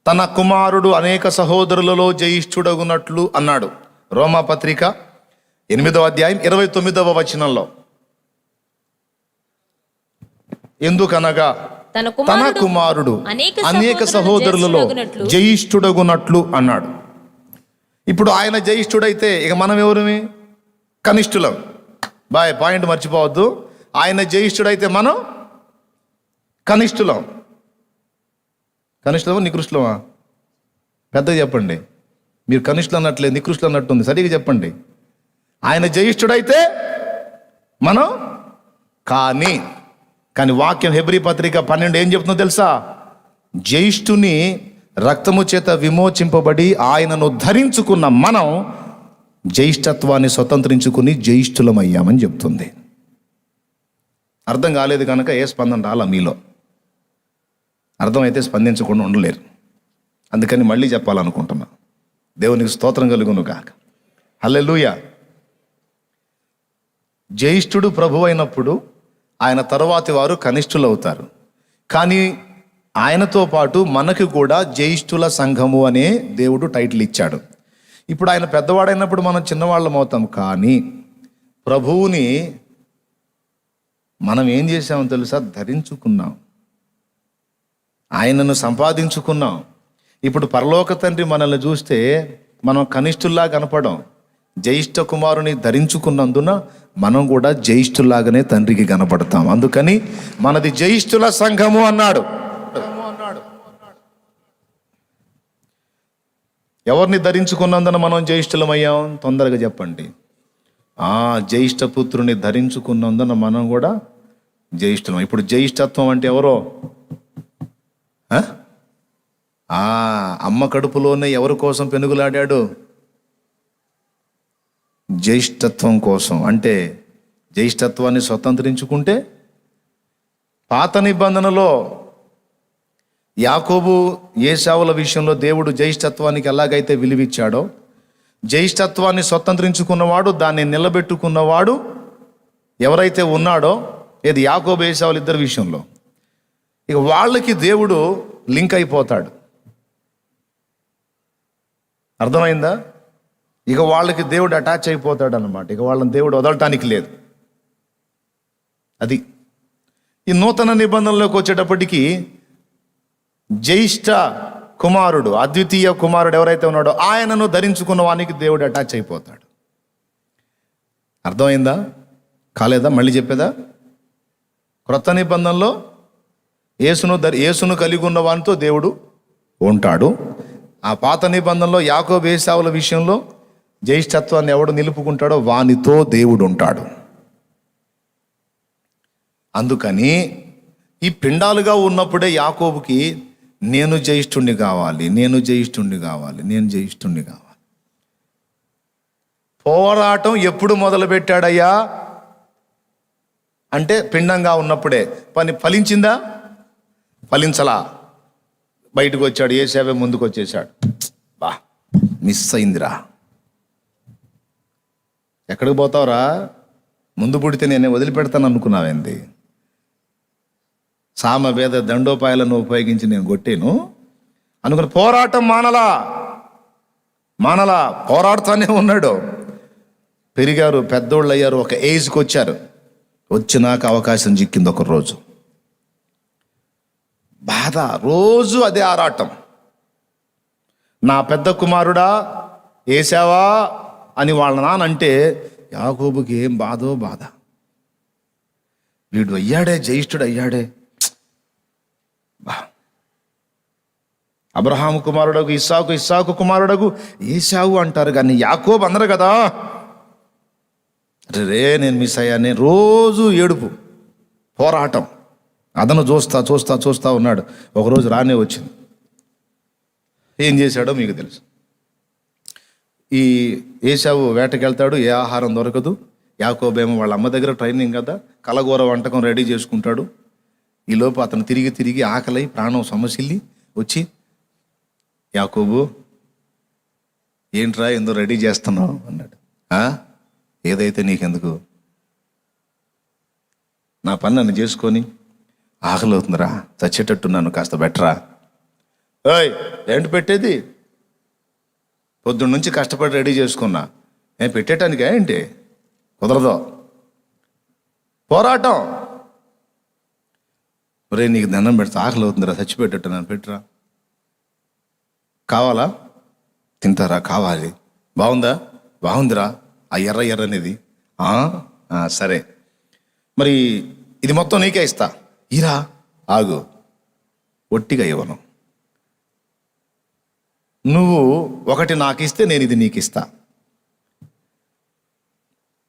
తన కుమారుడు అనేక సహోదరులలో జ్యేష్ఠుడగునట్లు అన్నాడు. రోమాపత్రిక 8వ అధ్యాయం 29వ వచనంలో. ఎందుకనగా తన కుమారుడు అనేక సహోదరులలో జ్యేష్ఠుడగునట్లు అన్నాడు. ఇప్పుడు ఆయన జ్యేష్ఠుడైతే ఇక మనం ఎవరిమి? కనిష్ఠులం. పాయింట్ మర్చిపోవద్దు. ఆయన జ్యేష్ఠుడైతే మనం కనిష్ఠులం. కనిష్ఠులమా నికృష్టులమా? పెద్దగా చెప్పండి. మీరు కనిష్ఠులు అన్నట్లేదు, నికృష్టులు అన్నట్టుంది. సరిగా చెప్పండి. ఆయన జ్యేష్ఠుడైతే మనం కానీ వాక్యం హెబ్రీ పత్రిక 12 ఏం చెప్తుందో తెలుసా? జ్యేష్ఠుని రక్తము చేత విమోచింపబడి ఆయనను ధరించుకున్న మనం జ్యేష్ఠత్వాన్ని స్వతంత్రించుకుని జ్యేష్ఠులమయ్యామని చెప్తుంది. అర్థం కాలేదు కనుక ఏ స్పందన రాలా మీలో. అర్థమైతే స్పందించకుండా ఉండలేరు. అందుకని మళ్ళీ చెప్పాలనుకుంటున్నా. దేవునికి స్తోత్రం కలుగును గాక. హల్లెలూయా. జ్యేష్ఠుడు ప్రభు అయినప్పుడు ఆయన తరువాతి వారు కనిష్ఠులు అవుతారు. కానీ ఆయనతో పాటు మనకు కూడా జ్యేష్ఠుల సంఘము అనే దేవుడు టైటిల్ ఇచ్చాడు. ఇప్పుడు ఆయన పెద్దవాడైనప్పుడు మనం చిన్నవాళ్ళం అవుతాం. కానీ ప్రభువుని మనం ఏం చేసామో తెలుసా? ధరించుకున్నాం, ఆయనను సంపాదించుకున్నాం. ఇప్పుడు పరలోక తండ్రి మనల్ని చూస్తే మనం కనిష్ఠుల్లా కనపడం. జ్యేష్ఠ కుమారుని ధరించుకున్నందున మనం కూడా జ్యేష్ఠుల్లాగానే తండ్రికి కనపడతాం. అందుకని మనది జ్యేష్ఠుల సంఘము అన్నాడు. ఎవరిని ధరించుకున్నందున మనం జ్యేష్ఠులమయ్యాం? తొందరగా చెప్పండి. జ్యేష్ఠ పుత్రుని ధరించుకున్నందున మనం కూడా జ్యేష్ఠులం. ఇప్పుడు జ్యేష్ఠత్వం అంటే ఎవరో? అమ్మ కడుపులోనే ఎవరి కోసం పెనుగులాడాడు? జ్యేష్ఠత్వం కోసం. అంటే జ్యేష్ఠత్వాన్ని స్వతంత్రించుకుంటే పాత నిబంధనలో యాకోబు ఏశావుల విషయంలో దేవుడు జ్యేష్ఠత్వానికి ఎలాగైతే విలువిచ్చాడో జ్యేష్ఠత్వాన్ని స్వతంత్రించుకున్నవాడు, దాన్ని నిలబెట్టుకున్నవాడు ఎవరైతే ఉన్నాడో, ఏది యాకోబు ఏశావుల ఇద్దరి విషయంలో, ఇక వాళ్ళకి దేవుడు లింక్ అయిపోతాడు. అర్థమైందా? ఇక వాళ్ళకి దేవుడు అటాచ్ అయిపోతాడు అన్నమాట. ఇక వాళ్ళని దేవుడు వదలటానికి లేదు. అది ఈ నూతన నిబంధనలోకి వచ్చేటప్పటికి జ్యేష్ఠ కుమారుడు, అద్వితీయ కుమారుడు ఎవరైతే ఉన్నాడో ఆయనను ధరించుకున్న వానికి దేవుడు అటాచ్ అయిపోతాడు. అర్థమైందా? కాలేదా? మళ్ళీ చెప్పేదా? క్రొత్త నిబంధనలో యేసును కలిగి ఉన్న వానితో దేవుడు ఉంటాడు. ఆ పాత నిబంధనలో యాకోబు ఏశావుల విషయంలో జ్యేష్ఠత్వాన్ని ఎవడు నిలుపుకుంటాడో వానితో దేవుడు ఉంటాడు. అందుకని ఈ పిండాలుగా ఉన్నప్పుడే యాకోబుకి నేను జ్యేష్ఠుణ్ణి కావాలి, నేను జ్యేష్ఠుణ్ణి కావాలి, నేను జ్యేష్ఠుణ్ణి కావాలి. పోరాటం ఎప్పుడు మొదలుపెట్టాడయ్యా అంటే పిండంగా ఉన్నప్పుడే. ఫలించిందా? ఫలించలా. బయటకు వచ్చాడు, ఏశావే ముందుకు వచ్చేసాడు. బా, మిస్ అయిందిరా. ఎక్కడికి పోతావురా? ముందు పుడితే నేనే వదిలిపెడతాను అనుకున్నావేంది? సామవేద దండోపాయాలను ఉపయోగించి నేను కొట్టాను అనుకుని పోరాటం మానలా పోరాడుతూనే ఉన్నాడు. పెరిగారు, పెద్దోళ్ళు అయ్యారు, ఒక ఏజ్కి వచ్చారు. వచ్చినాక అవకాశం చిక్కింది. ఒక రోజు బాధ, రోజు అదే ఆరాటం. నా పెద్ద కుమారుడా ఏశావా అని వాళ్ళ నాన్న అంటే యాకోబుకి ఏం బాధో బాధ. వీడు అయ్యాడే, జ్యేష్ఠుడు అయ్యాడే. అబ్రహాము కుమారుడగు ఇస్సాకు, ఇస్సాకు కుమారుడగు ఏశావు అంటారు కానీ యాకోబు అందరు కదా. రే నేను మిస్ అయ్యానే. రోజు ఏడుపు, పోరాటం. అదను చూస్తా ఉన్నాడు. ఒకరోజు రానే వచ్చింది. ఏం చేశాడో మీకు తెలుసు. ఈ ఏశావు వేటకెళ్తాడు, ఏ ఆహారం దొరకదు. యాకోబేమో వాళ్ళ అమ్మ దగ్గర ట్రైనింగ్ కదా, కలగూర వంటకం రెడీ చేసుకుంటాడు. ఈలోపు అతను తిరిగి ఆకలై ప్రాణం సమసిల్లి వచ్చి, యాకోబు ఏంట్రా ఎందుకు రెడీ చేస్తున్నావు అన్నాడు. ఏదైతే నీకెందుకు, నా పని నన్ను చేసుకొని ఆకలి అవుతుందిరా, చచ్చేటట్టున్నాను, కాస్త బెటరా. ఏయ్ ఏంటి పెట్టేది? పొద్దున్న నుంచి కష్టపడి రెడీ చేసుకున్నా, నేను పెట్టేటానికి ఏంటి? కుదరదు. పోరాటం. రే నీకు దండం పెడతా, ఆకలి అవుతుందిరా, చచ్చిపెట్టట్టు నన్ను పెట్టరా. కావాలా? తింటారా? కావాలి. బాగుందా? బాగుందిరా. ఆ ఎర్రనేది సరే, మరి ఇది మొత్తం నీకే ఇస్తా. ఇరా, ఆగు, ఒట్టిగా ఇవ్వను. నువ్వు ఒకటి నాకు ఇస్తే నేను ఇది నీకు ఇస్తా.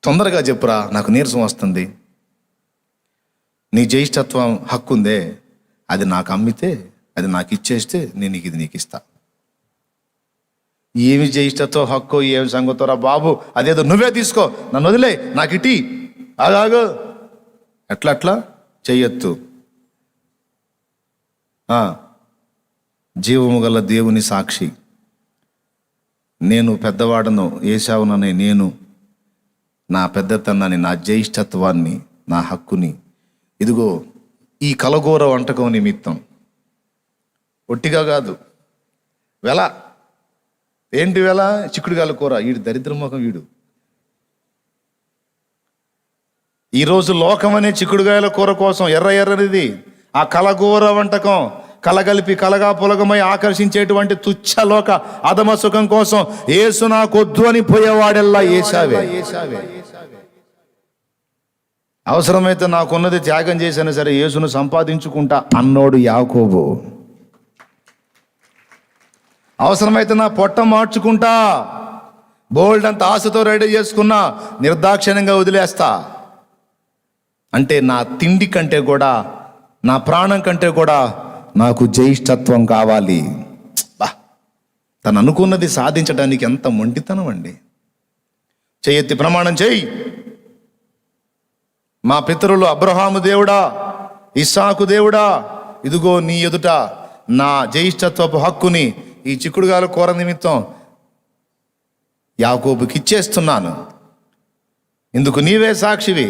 తొందరగా చెప్పురా, నాకు నీరసం వస్తుంది. నీ జ్యేష్ఠత్వం హక్కు ఉందే, అది నాకు అమ్మితే, అది నాకు ఇచ్చేస్తే నేను ఇది నీకు ఇస్తా. ఏమి జ్యేష్ఠత్వం హక్కు, ఏమి సంగతోరా బాబు, అదేదో నువ్వే తీసుకో, నన్ను వదిలే, నాకు ఇటీ. ఆగాగు, ఎట్లా చెయ్యొద్దు. జీవము గల దేవుని సాక్షి, నేను పెద్దవాడను, ఏశావుననే నేను నా పెద్దతనాన్ని, నా జ్యేష్ఠత్వాన్ని, నా హక్కుని ఇదిగో ఈ కలగూర వంటకం నిమిత్తం, ఒట్టిగా కాదు, వెల. ఏంటి వెల? చిక్కుడుగాయల కూర. వీడు దరిద్రముఖం వీడు. ఈరోజు లోకం అనే చిక్కుడుగాయల కూర కోసం ఎర్రనిది ఆ కలగూర వంటకం కలగలిపి కలగా పొలగమై ఆకర్షించేటువంటి తుచ్చలోక అధమ సుఖం కోసం యేసు నాకొద్దు అని పోయేవాడెల్లా ఏశావే. అవసరమైతే నాకున్నది త్యాగం చేసినా సరే యేసును సంపాదించుకుంటా అన్నోడు యాకోబు. అవసరమైతే నా పొట్ట మార్చుకుంటా, బోల్డ్ అంత ఆశతో రెడీ చేసుకున్నా, నిర్దాక్షిణ్యంగా వదిలేస్తా. అంటే నా తిండి కంటే కూడా, నా ప్రాణం కంటే కూడా నాకు జ్యేష్ఠత్వం కావాలి. తను అనుకున్నది సాధించడానికి ఎంత మొండితనం అండి. చేయెత్తి ప్రమాణం చేయి. మా పితరులు అబ్రహాము దేవుడా, ఇస్సాకు దేవుడా, ఇదిగో నీ ఎదుట నా జ్యేష్ఠత్వపు హక్కుని ఈ చిక్కుడుగాయల కూర నిమిత్తం యాకోబుకి ఇచ్చేస్తున్నాను, ఇందుకు నీవే సాక్షివి.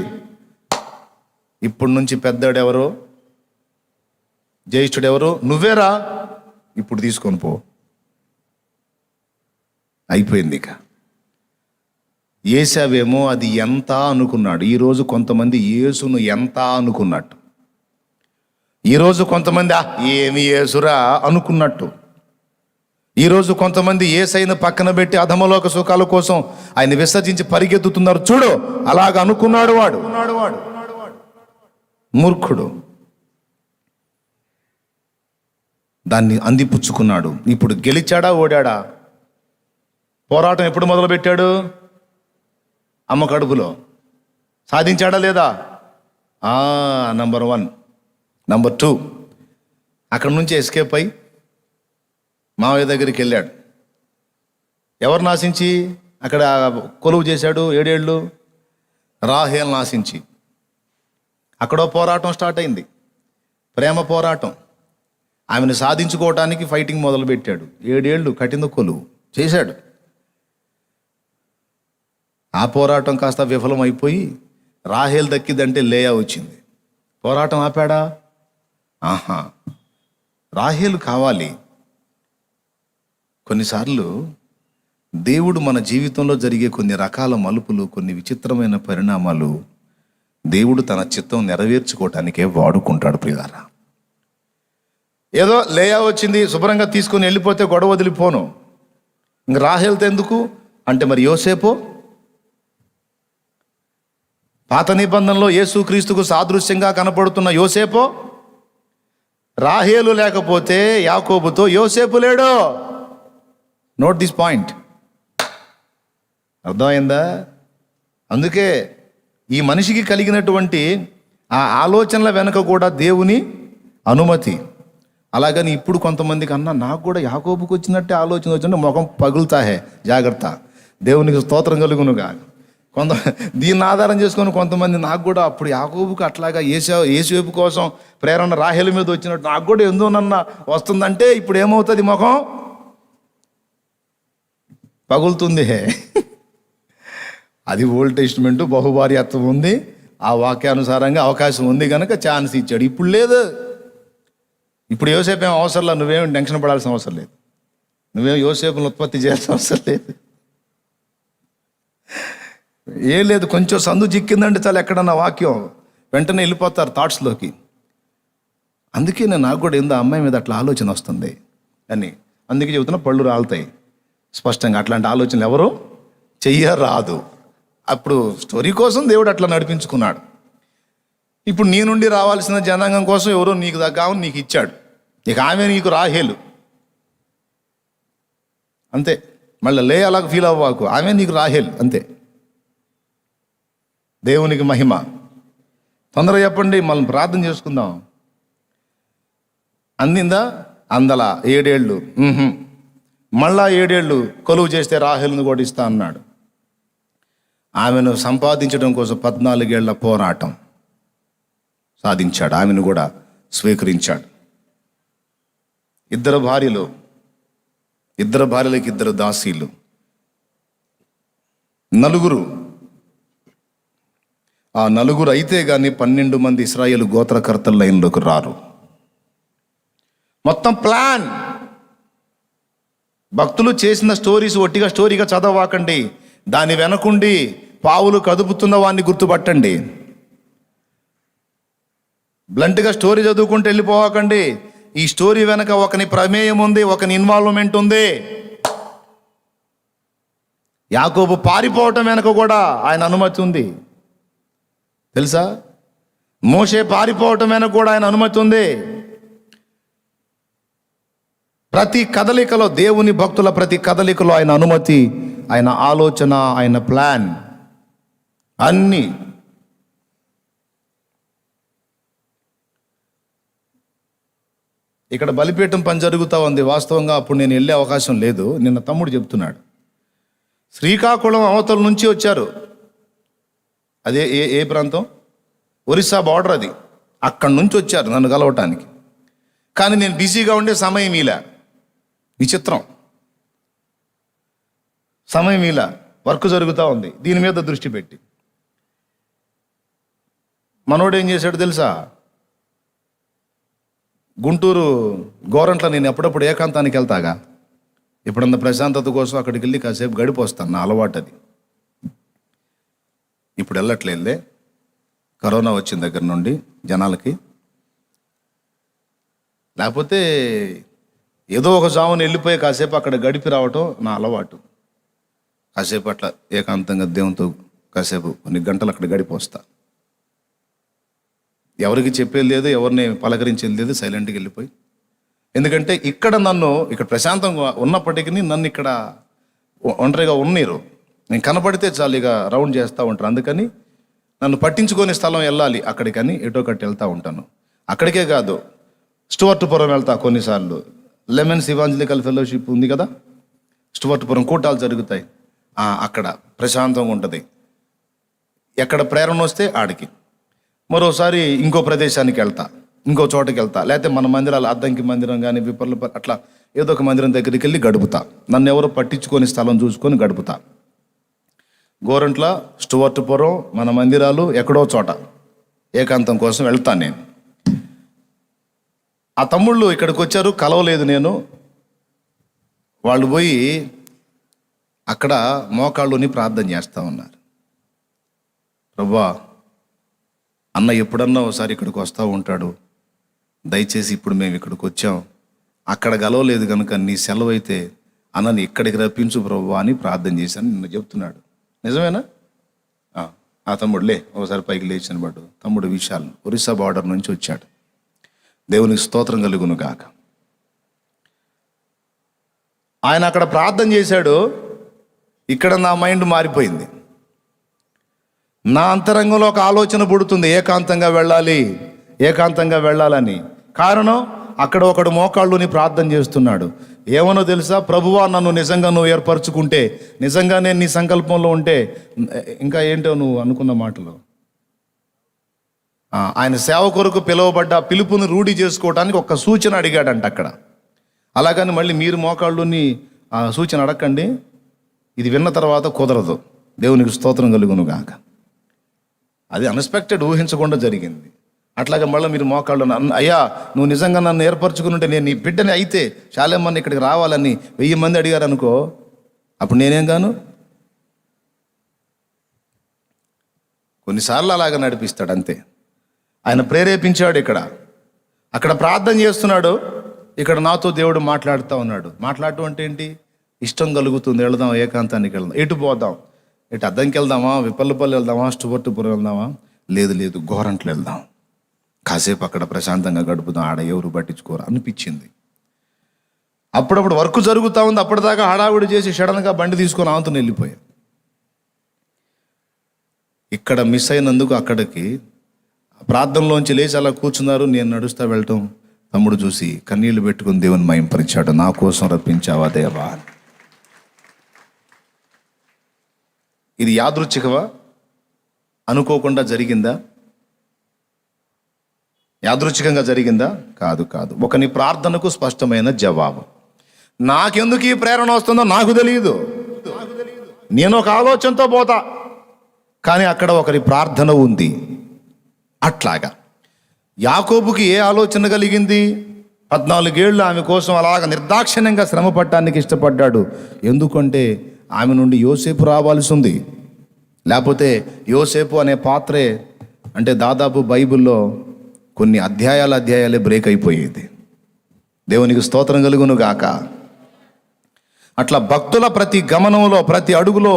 ఇప్పటి నుంచి పెద్దోడెవరు, జ్యేష్ఠుడెవరు, నువ్వేరా, ఇప్పుడు తీసుకొని పో. అయిపోయింది. ఇక ఏసావేమో అది ఎంత అనుకున్నాడు. ఈరోజు కొంతమంది యేసును ఎంత అనుకున్నట్టు, ఈరోజు కొంతమంది ఏమి యేసురా అనుకున్నట్టు, ఈరోజు కొంతమంది యేసయ్యను పక్కన పెట్టి అధమలోక సుఖాల కోసం ఆయన విసర్జించి పరిగెత్తుతున్నారు. చూడు, అలాగ అనుకున్నాడు వాడు, మూర్ఖుడు. దాన్ని అందిపుచ్చుకున్నాడు. ఇప్పుడు గెలిచాడా ఓడాడా? పోరాటం ఎప్పుడు మొదలుపెట్టాడు? అమ్మ కడుపులో. సాధించాడా లేదా? నంబర్ 1. నంబర్ 2, అక్కడి నుంచి ఎస్కేప్ అయి మావయ్య దగ్గరికి వెళ్ళాడు. ఎవరు నాశించి అక్కడ కొలువు చేశాడు 7 ఏళ్ళు? రాహేల్ నాశించి. అక్కడో పోరాటం స్టార్ట్ అయింది, ప్రేమ పోరాటం. ఆమెను సాధించుకోవటానికి ఫైటింగ్ మొదలుపెట్టాడు. 7 ఏళ్ళు కఠిన కొలువు చేశాడు. ఆ పోరాటం కాస్త విఫలం అయిపోయి రాహేల్ దక్కిందంటే లేయా వచ్చింది. పోరాటం ఆపాడా? రాహేలు కావాలి. కొన్నిసార్లు దేవుడు మన జీవితంలో జరిగే కొన్ని రకాల మలుపులు, కొన్ని విచిత్రమైన పరిణామాలు దేవుడు తన చిత్తం నెరవేర్చుకోవటానికే వాడుకుంటాడు. ప్రియులారా, ఏదో లేయా వచ్చింది శుభ్రంగా తీసుకుని వెళ్ళిపోతే గొడవ వదిలిపోను, ఇంక రాహేల్తో ఎందుకు అంటే మరి యోసేపు పాత నిబంధనలో యేసుక్రీస్తుకు సాదృశ్యంగా కనపడుతున్న యోసేపు, రాహేలు లేకపోతే యాకోబుతో యోసేపు లేడు. Note this point. అర్థమైందా? అందుకే ఈ మనిషికి కలిగినటువంటి ఆ ఆలోచనల వెనుక కూడా దేవుని అనుమతి. అలాగని ఇప్పుడు కొంతమందికి అన్నా నాకు కూడా యాకోబుకి వచ్చినట్టే ఆలోచన వచ్చినట్టు ముఖం పగులుతాహే, జాగ్రత్త. దేవునికి స్తోత్రం కలుగునుగా. దీన్ని ఆధారం చేసుకొని కొంతమంది నాకు కూడా అప్పుడు యాకోబుకు అట్లాగా యేసేపు కోసం ప్రేరణ రాహేలు మీద వచ్చినట్టు నాకు కూడా ఎందునన్నా వస్తుందంటే ఇప్పుడు ఏమవుతుంది? ముఖం పగులుతుంది. అది ఓల్డ్ టెస్టిమెంట్, బహుభార్యత్వం ఉంది, ఆ వాక్యానుసారంగా అవకాశం ఉంది కనుక ఛాన్స్ ఇచ్చాడు. ఇప్పుడు లేదు. ఇప్పుడు యోసేపు ఏం అవసరం లేదు, నువ్వేం టెన్షన్ పడాల్సిన అవసరం లేదు, నువ్వేం యోసేపును ఉత్పత్తి చేయాల్సిన అవసరం లేదు. ఏం లేదు, కొంచెం సందు చిక్కిందంటే చాలా ఎక్కడన్నా వాక్యం వెంటనే వెళ్ళిపోతారు థాట్స్లోకి. అందుకే నాకు కూడా ఏందో అమ్మాయి మీద అట్లా ఆలోచన వస్తుంది అని అందుకే చెబుతున్నా, పళ్ళు రాలుతాయి స్పష్టంగా. అట్లాంటి ఆలోచనలు ఎవరు చెయ్యరాదు. అప్పుడు స్టోరీ కోసం దేవుడు అట్లా నడిపించుకున్నాడు. ఇప్పుడు నీ నుండి రావాల్సిన జనాంగం కోసం ఎవరో నీకు దగ్గర నీకు ఇచ్చాడు. ఇక ఆమె నీకు రాహేలు అంతే. మళ్ళీ లే అలాగ ఫీల్ అవ్వకు, ఆమె నీకు రాహేలు అంతే. దేవునికి మహిమ. తొందరగా చెప్పండి, మనం ప్రార్థన చేసుకుందాం. అందిందా? అందల 7 ఏళ్ళు. మళ్ళా 7 ఏళ్ళు కొలువు చేస్తే రాహేలును కూడా ఇస్తా అన్నాడు. ఆమెను సంపాదించడం కోసం 14 ఏళ్ల పోరాటం సాధించాడు. ఆమెను కూడా స్వీకరించాడు. 2 భార్యలు, 2 భార్యలకి 2 దాసీలు, 4. ఆ 4 అయితే కానీ 12 మంది ఇశ్రాయేలు గోత్రకర్తల లైన్లోకి రారు. మొత్తం ప్లాన్. భక్తులు చేసిన స్టోరీస్ ఒట్టిగా స్టోరీగా చదవకండి, దాని వెనకుండి పావులు కదుపుతున్న వాడిని గుర్తుపట్టండి. బ్లంట్గా స్టోరీ చదువుకుంటూ వెళ్ళిపోవకండి. ఈ స్టోరీ వెనక ఒకని ప్రమేయం ఉంది, ఒకని ఇన్వాల్వ్మెంట్ ఉంది. యాకోబు పారిపోవటం వెనక కూడా ఆయన అనుమతి ఉంది తెలుసా? మోషే పారిపోవటం వెనక కూడా ఆయన అనుమతి ఉంది. ప్రతి కదలికలో, దేవుని భక్తుల ప్రతి కదలికలో ఆయన అనుమతి, ఆయన ఆలోచన, ఆయన ప్లాన్ అన్నీ. ఇక్కడ బలిపీఠం పని జరుగుతూ ఉంది. వాస్తవంగా అప్పుడు నేను వెళ్ళే అవకాశం లేదు. నిన్న తమ్ముడు చెప్తున్నాడు, శ్రీకాకుళం అవతల నుంచి వచ్చారు. అదే ఏ ప్రాంతం? ఒరిస్సా బార్డర్ అది. అక్కడి నుంచి వచ్చారు నన్ను కలవటానికి. కానీ నేను బిజీగా ఉండే సమయం ఇలా. విచిత్రం. సమయం ఇలా వర్క్ జరుగుతూ ఉంది, దీని మీద దృష్టి పెట్టి మనోడు ఏం చేశాడు తెలుసా? గుంటూరు గోరంట్ల నేను ఎప్పుడప్పుడు ఏకాంతానికి వెళ్తాగా, ఎప్పుడన్నా ప్రశాంతత కోసం అక్కడికి వెళ్ళి కాసేపు గడిపి వస్తాను, నా అలవాటు అది. ఇప్పుడు వెళ్ళట్లేదులే, కరోనా వచ్చిన దగ్గర నుండి జనాలకి. లేకపోతే ఏదో ఒక జామున వెళ్ళిపోయి కాసేపు అక్కడ గడిపి రావటం నా అలవాటు. కాసేపు అట్లా ఏకాంతంగా దేవునితో కాసేపు కొన్ని గంటలు అక్కడ గడిపి వస్తా. ఎవరికి చెప్పేది లేదు, ఎవరిని పలకరించేది లేదు, సైలెంట్గా వెళ్ళిపోయి. ఎందుకంటే ఇక్కడ ప్రశాంతంగా ఉన్నప్పటికీ నన్ను ఇక్కడ ఒంటరిగా ఉన్నీరు. నేను కనపడితే చాలు ఇక రౌండ్ చేస్తూ ఉంటారు. అందుకని నన్ను పట్టించుకొని స్థలం వెళ్ళాలి అక్కడికని ఎటో కట్టి వెళ్తూ ఉంటాను. అక్కడికే కాదు, స్టువర్ట్పురం వెళ్తా కొన్నిసార్లు. లెమన్స్ ఇవాంజలికల్ ఫెలోషిప్ ఉంది కదా, స్టువర్ట్పురం కూటాలు జరుగుతాయి, అక్కడ ప్రశాంతంగా ఉంటుంది. ఎక్కడ ప్రేరణ వస్తే ఆడికి. మరోసారి ఇంకో ప్రదేశానికి వెళ్తా, ఇంకో చోటకి వెళ్తా, లేకపోతే మన మందిరాలు అద్దంకి మందిరం కానీ విపర్ల అట్లా ఏదో ఒక మందిరం దగ్గరికి వెళ్ళి గడుపుతా. నన్ను ఎవరో పట్టించుకొని స్థలం చూసుకొని గడుపుతా. గోరంట్ల, స్టువర్ట్పురం, మన మందిరాలు ఎక్కడో చోట ఏకాంతం కోసం వెళ్తాను నేను. ఆ తమ్ముళ్ళు ఇక్కడికి వచ్చారు, కలవలేదు నేను. వాళ్ళు పోయి అక్కడ మోకాళ్ళుని ప్రార్థన చేస్తూ ఉన్నారు. ప్రభువా, అన్న ఎప్పుడన్నా ఒకసారి ఇక్కడికి వస్తూ ఉంటాడు, దయచేసి ఇప్పుడు మేము ఇక్కడికి వచ్చాం, అక్కడ గలవలేదు కనుక నీ సెలవు అయితే అన్నని ఇక్కడికి రప్పించు ప్రభువా అని ప్రార్థన చేశాను నిన్ను చెప్తున్నాడు. నిజమేనా? ఆ తమ్ముడులే ఒకసారి పైకి లేచిన పడ్డు. తమ్ముడు విశాల్ ఒరిస్సా బార్డర్ నుంచి వచ్చాడు. దేవునికి స్తోత్రం కలుగును గాక. ఆయన అక్కడ ప్రార్థన చేశాడు. ఇక్కడ నా మైండ్ మారిపోయింది. నా అంతరంగంలో ఒక ఆలోచన పుడుతుంది, ఏకాంతంగా వెళ్ళాలని. కారణం, అక్కడ ఒకడు మోకాళ్ళుని ప్రార్థన చేస్తున్నాడు. ఏమనో తెలుసా? ప్రభువా, నన్ను నిజంగా నువ్వు ఏర్పరచుకుంటే, నిజంగా నేను నీ సంకల్పంలో ఉంటే, ఇంకా ఏంటో నువ్వు అనుకున్న మాటలు, ఆయన సేవ కొరకు పిలువబడ్డ పిలుపుని రూఢి చేసుకోవడానికి ఒక సూచన అడిగాడంట అక్కడ. అలాగని మళ్ళీ మీరు మోకాళ్ళుని సూచన అడగండి, ఇది విన్న తర్వాత కుదరదు. దేవునికి స్తోత్రం కలుగును గాక. అది అన్ఎక్స్పెక్టెడ్, ఊహించకుండా జరిగింది. అట్లాగే మళ్ళీ మీరు మోకాళ్ళు, అయ్యా నువ్వు నిజంగా నన్ను ఏర్పరచుకుని ఉంటే, నేను నీ బిడ్డని అయితే చాలామంది ఇక్కడికి రావాలని 1000 మంది అడిగారు అనుకో, అప్పుడు నేనేం గాను? కొన్నిసార్లు అలాగ నడిపిస్తాడు అంతే. ఆయన ప్రేరేపించాడు. అక్కడ ప్రార్థన చేస్తున్నాడు, ఇక్కడ నాతో దేవుడు మాట్లాడుతూ ఉన్నాడు. మాట్లాడటం అంటే ఏంటి? ఇష్టం కలుగుతుంది, వెళదాం, ఏకాంతానికి వెళ్దాం. ఎటు పోదాం? ఇటు అద్దంకి వెళ్దామా, విపల్లపల్లి వెళ్దామా, స్టువర్ట్పురం వెళ్దామా? లేదు, గోరంట్లు వెళ్దాం, కాసేపు అక్కడ ప్రశాంతంగా గడుపుదాం, ఆడ ఎవరు పట్టించుకోరు అనిపించింది. అప్పుడప్పుడు వర్క్ జరుగుతూ ఉంది, అప్పటిదాకా హడావుడి చేసి సడన్గా బండి తీసుకొని ఆంతో వెళ్ళిపోయా. ఇక్కడ మిస్ అయినందుకు అక్కడికి ప్రార్థనలోంచి లేచి అలా కూర్చున్నారు. నేను నడుస్తూ వెళ్ళటం తమ్ముడు చూసి కన్నీళ్లు పెట్టుకుని దేవుని మహింపరిచాడు. నా కోసం రప్పించావా దేవా. ఇది యాదృచ్ఛికమా? అనుకోకుండా జరిగిందా? యాదృచ్ఛికంగా జరిగిందా? కాదు. ఒకని ప్రార్థనకు స్పష్టమైన జవాబు. నాకెందుకు ఈ ప్రేరణ వస్తుందో నాకు తెలియదు. నేను ఒక ఆలోచనతో పోతా, కానీ అక్కడ ఒకరి ప్రార్థన ఉంది. అట్లాగా యాకోబుకి ఏ ఆలోచన కలిగింది? 14 ఏళ్ళు ఆమె కోసం అలాగ నిర్దాక్షిణ్యంగా శ్రమ పడటానికి ఇష్టపడ్డాడు. ఎందుకంటే ఆమె నుండి యోసేపు రావాల్సి ఉంది. లేకపోతే యోసేపు అనే పాత్రే అంటే దాదాపు బైబిల్లో కొన్ని అధ్యాయాలే బ్రేక్ అయిపోయేది. దేవునికి స్తోత్రం కలుగును గాక. అట్లా భక్తుల ప్రతి గమనంలో, ప్రతి అడుగులో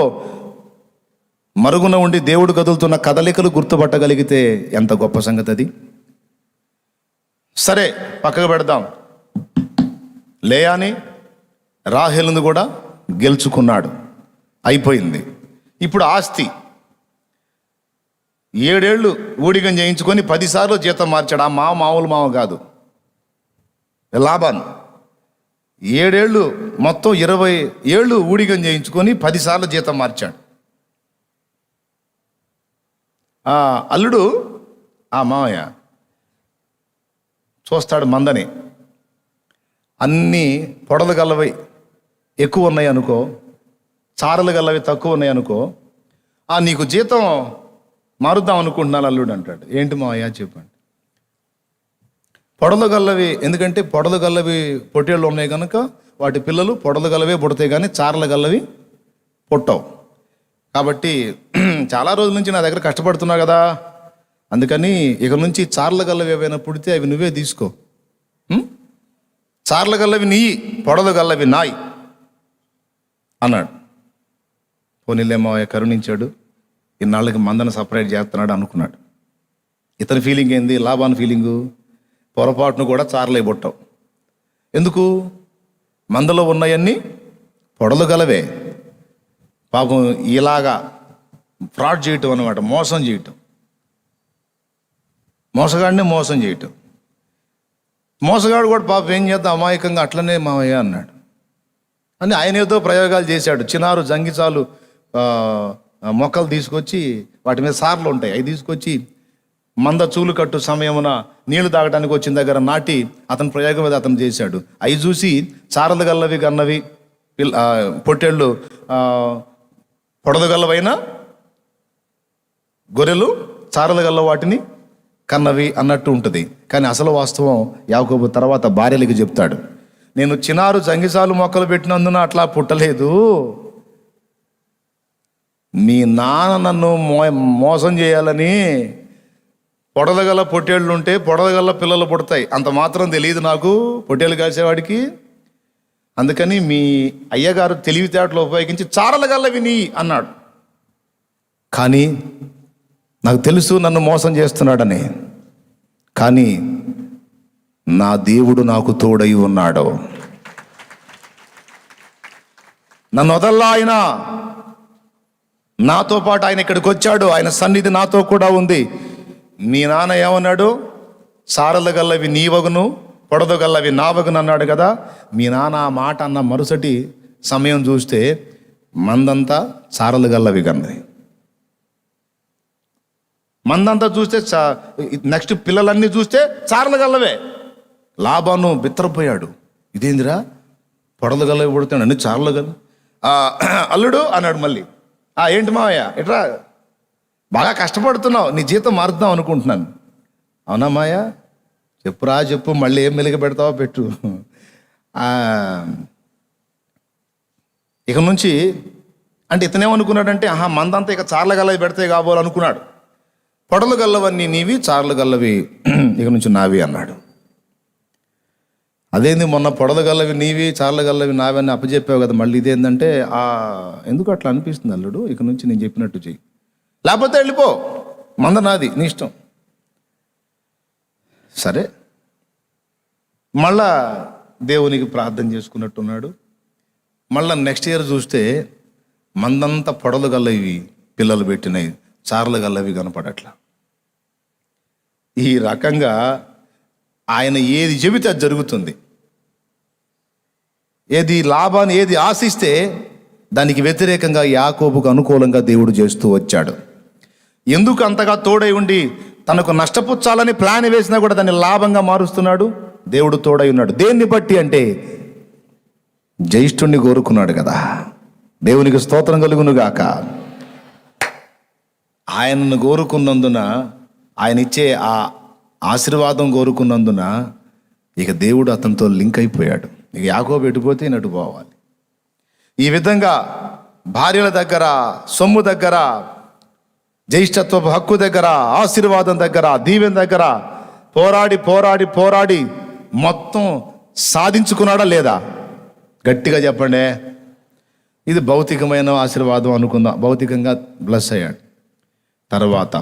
మరుగున ఉండి దేవుడు కదులుతున్న కదలికలు గుర్తుపట్టగలిగితే ఎంత గొప్ప సంగతి అది. సరే, పక్కకు పెడదాం. లేయాని, రాహేలును కూడా గెలుచుకున్నాడు, అయిపోయింది. ఇప్పుడు ఆస్తి 7 ఏళ్ళు ఊడిగం చేయించుకొని 10 సార్లు జీతం మార్చాడు. ఆ మామూలు మామ కాదు, లాభాన్ 7 ఏళ్ళు మొత్తం 20 ఏళ్ళు ఊడిగం చేయించుకొని 10 సార్లు జీతం మార్చాడు. అల్లుడు, ఆ మామయ్య చూస్తాడు మందని, అన్నీ పొడలు గలవై ఎక్కువ ఉన్నాయి అనుకో, చారలు గల్లవి తక్కువ ఉన్నాయి అనుకో, నీకు జీతం మారుద్దాం అనుకుంటున్నాను అల్లుడు అంటాడు. ఏంటి మావయ్య చెప్పండి. పొడలు గల్లవి, ఎందుకంటే పొడలు గల్లవి పొట్టేళ్ళు ఉన్నాయి కనుక వాటి పిల్లలు పొడలు గల్లవే పుడతాయి, కానీ చారల గల్లవి పుట్టవు. కాబట్టి చాలా రోజుల నుంచి నా దగ్గర కష్టపడుతున్నావు కదా, అందుకని ఇక నుంచి చార్ల గల్లవి ఏవైనా పుడితే అవి నువ్వే తీసుకో. చార్ల గల్లవి నీ, పొడలు గల్లవి నాయి అన్నాడు. పోనీలేమో కరుణించాడు, ఇన్నాళ్ళకి మందను సపరేట్ చేస్తున్నాడు అనుకున్నాడు. ఇతని ఫీలింగ్ ఏంది? లాభాన్ ఫీలింగు, పొరపాటును కూడా చార్లే పుట్టవు. ఎందుకు? మందలో ఉన్నాయన్నీ పొడలు గలవే. పాపం ఇలాగా ఫ్రాడ్ చేయటం అన్నమాట, మోసం చేయటం, మోసగాడిని మోసం చేయటం. మోసగాడు కూడా పాపం ఏం చేద్దాం, అమాయకంగా అట్లనే మావయ్య అన్నాడు అని ఆయన ఏదో ప్రయోగాలు చేశాడు. చినారు జంగిచాలు మొక్కలు తీసుకొచ్చి, వాటి మీద సార్లు ఉంటాయి, అవి తీసుకొచ్చి మంద చూలు కట్టు సమయమున నీళ్లు తాగడానికి వచ్చిన దగ్గర నాటి అతని ప్రయోగం మీద అతను చేశాడు. అవి చూసి చారలు గల్లవి గన్నవి పొట్టేళ్ళు పొడదు గల్లవైన గొర్రెలు చారలు గల్ల వాటిని కన్నవి అన్నట్టు ఉంటుంది. కానీ అసలు వాస్తవం యాకోబు తర్వాత భార్యలకు చెప్తాడు, నేను చినారు జంగిసాలు మొక్కలు పెట్టినందున అట్లా పుట్టలేదు, మీ నాన్న నన్ను మోసం చేయాలని పొడదగల పొట్టేళ్ళు ఉంటే పొడదగల పిల్లలు పుడతాయి, అంత మాత్రం తెలియదు నాకు పొట్టేళ్ళు కాసేవాడికి, అందుకని మీ అయ్యగారు తెలివితేటలు ఉపయోగించి చారల గల్లవి నీ అన్నాడు. కానీ నాకు తెలుసు నన్ను మోసం చేస్తున్నాడని, కానీ నా దేవుడు నాకు తోడై ఉన్నాడు, నన్ను వదల్లా ఆయన, నాతో పాటు ఆయన ఇక్కడికి వచ్చాడు, ఆయన సన్నిధి నాతో కూడా ఉంది. మీ నాన్న ఏమన్నాడు? చారలు గల్లవి నీ వగును పొడదు గల్లవి నా వగును అన్నాడు కదా. మీ నాన్న ఆ మాట అన్న మరుసటి సమయం చూస్తే మందంతా చారలు గల్లవి కన్నది. మందంతా చూస్తే నెక్స్ట్ పిల్లలన్నీ చూస్తే చారలు గల్లవే. లాబాను బిత్తరపోయాడు, ఇదేందిరా పొడలు గల్లవి పుడుతాడు అన్ని చారలు గల్ల. అల్లుడు అన్నాడు మళ్ళీ, ఏంటి మావయ్య ఇట్రా, బాగా కష్టపడుతున్నావు, నీ జీతం మారుద్దాం అనుకుంటున్నాను. అవునా మాయ, చెప్పురా చెప్పు, మళ్ళీ ఏం మెలిగ పెడతావో పెట్టు. ఇక నుంచి అంటే ఇతనేమనుకున్నాడంటే, మందంతా ఇక చార్ల గల్లవి పెడితే కాబోలనుకున్నాడు. పొడలు గల్లవన్నీ నీవి, చార్లు గల్లవి ఇక నుంచి నావి అన్నాడు. అదేంది మొన్న పొడలు గల్లవి నీవి చార్ల గల్లవి నావి అని అప్పచెప్పావు కదా, మళ్ళీ ఇదేంటంటే ఎందుకు అట్లా అనిపిస్తుంది అల్లుడు, ఇక నుంచి నేను చెప్పినట్టు చెయ్యి, లేకపోతే వెళ్ళిపో, మంద నాది, నీ ఇష్టం. సరే, మళ్ళా దేవునికి ప్రార్థన చేసుకున్నట్టున్నాడు. మళ్ళా నెక్స్ట్ ఇయర్ చూస్తే మందంతా పొడలు గల్లవి పిల్లలు పెట్టినవి, చార్లు గల్లవి కనపడట్లా. ఈ రకంగా ఆయన ఏది చెబితే అది జరుగుతుంది. ఏది లాభాన్ని ఏది ఆశిస్తే దానికి వ్యతిరేకంగా యాకోబుకు అనుకూలంగా దేవుడు చేస్తూ వచ్చాడు. ఎందుకు అంతగా తోడై ఉండి తనకు నష్టపుచ్చాలని ప్లాన్ వేసినా కూడా దాన్ని లాభంగా మారుస్తున్నాడు? దేవుడు తోడై ఉన్నాడు. దేన్ని బట్టి అంటే జ్యేష్ఠుణ్ణి కోరుకున్నాడు కదా. దేవునికి స్తోత్రం కలుగును గాక. ఆయనను కోరుకున్నందున, ఆయన ఇచ్చే ఆ ఆశీర్వాదం కోరుకున్నందున ఇక దేవుడు అతనితో లింక్ అయిపోయాడు. ఇక యాకోబు ఎటుపోతే నటు పోవాలి. ఈ విధంగా భార్యల దగ్గర, సొమ్ము దగ్గర, జ్యేష్ఠత్వపు హక్కు దగ్గర, ఆశీర్వాదం దగ్గర, దీవెన దగ్గర పోరాడి పోరాడి పోరాడి మొత్తం సాధించుకున్నాడా లేదా? గట్టిగా చెప్పండి. ఇది భౌతికమైన ఆశీర్వాదం అనుకుందాం. భౌతికంగా బ్లెస్ అయ్యాడు. తర్వాత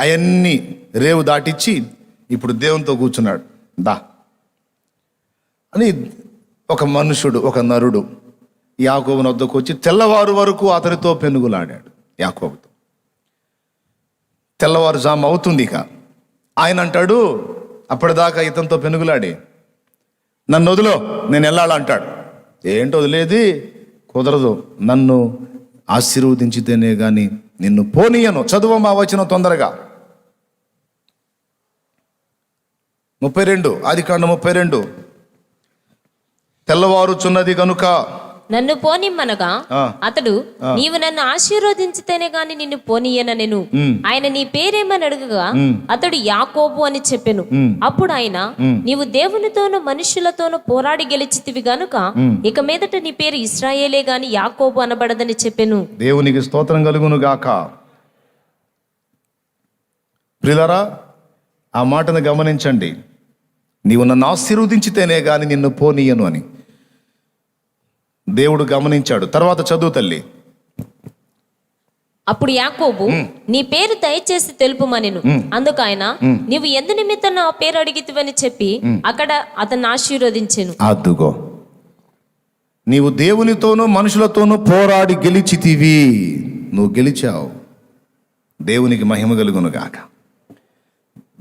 అవన్నీ రేవు దాటిచ్చి ఇప్పుడు దేవునితో కూర్చున్నాడు. దా అని ఒక మనుషుడు, ఒక నరుడు యాకోబు వద్దకు వచ్చి తెల్లవారు వరకు అతనితో పెనుగులాడాడు. యాకోబుతో తెల్లవారుజాము అవుతుంది. ఇక ఆయన అంటాడు, అప్పటిదాకా ఇతనితో పెనుగులాడి నన్ను వదిలో, నేను వెళ్ళాలంటాడు. ఏంటి వదిలేది? కుదరదు, నన్ను ఆశీర్వదించితేనే కానీ నిన్ను పోనీయను. చదువమ్మా వచనం తొందరగా. 32 ఆదికాండం 32. తెల్లవారుచున్నది కనుక నన్ను పోనిమ్మనగా ఆ. అతడు నీవు నన్ను ఆశీర్వదించితేనే గాని నిన్ను పోనీయన నేను ఆయన నీ పేరేమని అడుగగా అతడు యాకోబు అని చెప్పెను. అప్పుడు ఆయన నీవు దేవునితోనూ మనుషులతోనూ పోరాడి గెలిచితివి గనుక ఇక మీదట నీ పేరు ఇశ్రాయేలే గాని యాకోబు అనబడదని చెప్పెను. దేవునికి స్తోత్రం కలుగును గాక. ప్రియులారా, ఆ మాటను గమనించండి. నీవు నన్ను ఆశీర్వదించితేనే గాని నిన్ను పోనీయను అని దేవుడు గమనించాడు. తర్వాత చదువు తల్లి. అప్పుడు యాకోబు నీ పేరు దయచేసి తెలుపుమనెను. అందుకు ఆయన నీవు ఎందు నిమిత్తం నా పేరు అడిగితివని చెప్పి అక్కడ అతన్ని ఆశీర్వదించెను. అదుగో, నీవు దేవునితోనూ మనుషులతోనూ పోరాడి గెలిచితివి. నువ్వు గెలిచావు. దేవునికి మహిమ కలుగును గాక.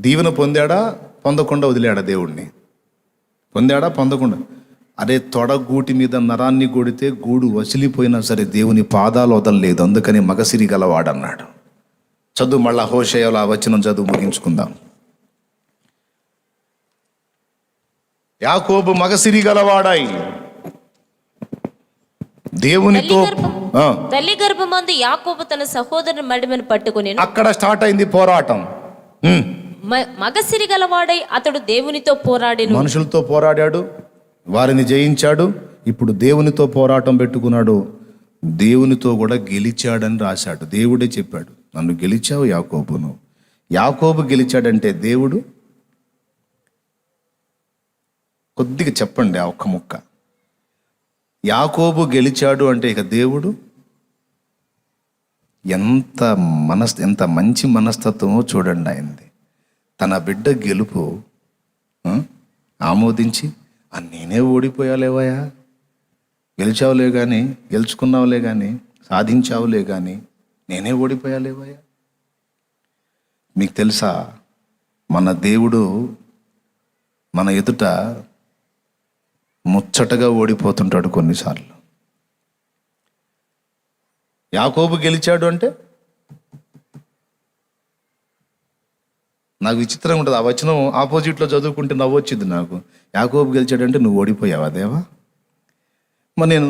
దీవెన పొందాడా, పొందకుండా వదిలాడా? దేవుణ్ణి పొందాడా, పొందకుండా? అరే, తొడగూటి మీద నరాన్ని కొడితే గూడు వసిలిపోయినా సరే దేవుని పాదాలు వదలలేదు. అందుకని మగసిరి గలవాడన్నాడు. చదువు మళ్ళా హోషేయలో ఆ వచనం చదువు ముగించుకుందాం. యాకోబు మగసిరి గలవాడాయి దేవునితో. తల్లి గర్భమందు యాకోబు తన సహోదరుని మడిమను పట్టుకుని అక్కడ స్టార్ట్ అయింది పోరాటం. మగసిరి గలవాడై అతడు దేవునితో పోరాడెను. మనుషులతో పోరాడాడు, వారిని జయించాడు. ఇప్పుడు దేవునితో పోరాటం పెట్టుకున్నాడు. దేవునితో కూడా గెలిచాడని రాశాడు. దేవుడే చెప్పాడు, నన్ను గెలిచావు యాకోబును. యాకోబు గెలిచాడంటే దేవుడు. కొద్దిగా చెప్పండి ఆ ఒక్క ముక్క. యాకోబు గెలిచాడు అంటే ఇక దేవుడు ఎంత మంచి మనస్తత్వమో చూడండి ఆయనది. తన బిడ్డ గెలుపు ఆమోదించి, నేనే ఓడిపోయాలేవయ్యా, గెలిచావులే కానీ, గెలుచుకున్నావులే కానీ, సాధించావులే కానీ, నేనే ఓడిపోయాలేవయ్యా. మీకు తెలుసా, మన దేవుడు మన ఎదుట ముచ్చటగా ఓడిపోతుంటాడు కొన్నిసార్లు. యాకోబు గెలిచాడు అంటే నాకు విచిత్రంగా ఉంటుంది. ఆ వచనం ఆపోజిట్లో చదువుకుంటే నవ్వొచ్చింది నాకు. యాకోబు గెలిచాడంటే నువ్వు ఓడిపోయావా దేవా? మరి నేను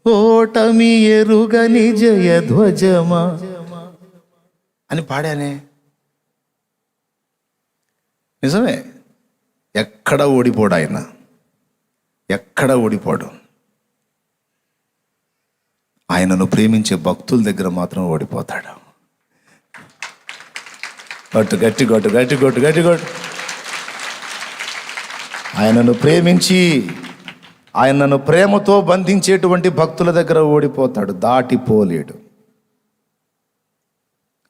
ఓటమి ఎరుగని జయధ్వజమా అని పాడానే. నిజమే, ఎక్కడ ఓడిపోడు ఆయన, ఎక్కడ ఓడిపోడు. ఆయనను ప్రేమించే భక్తుల దగ్గర మాత్రం ఓడిపోతాడు. గట్టు గట్టి కొట్టు, గట్టి కొట్టు, గట్టి కొట్టు. ఆయనను ప్రేమించి, ఆయనను ప్రేమతో బంధించేటువంటి భక్తుల దగ్గర ఓడిపోతాడు, దాటిపోలేడు.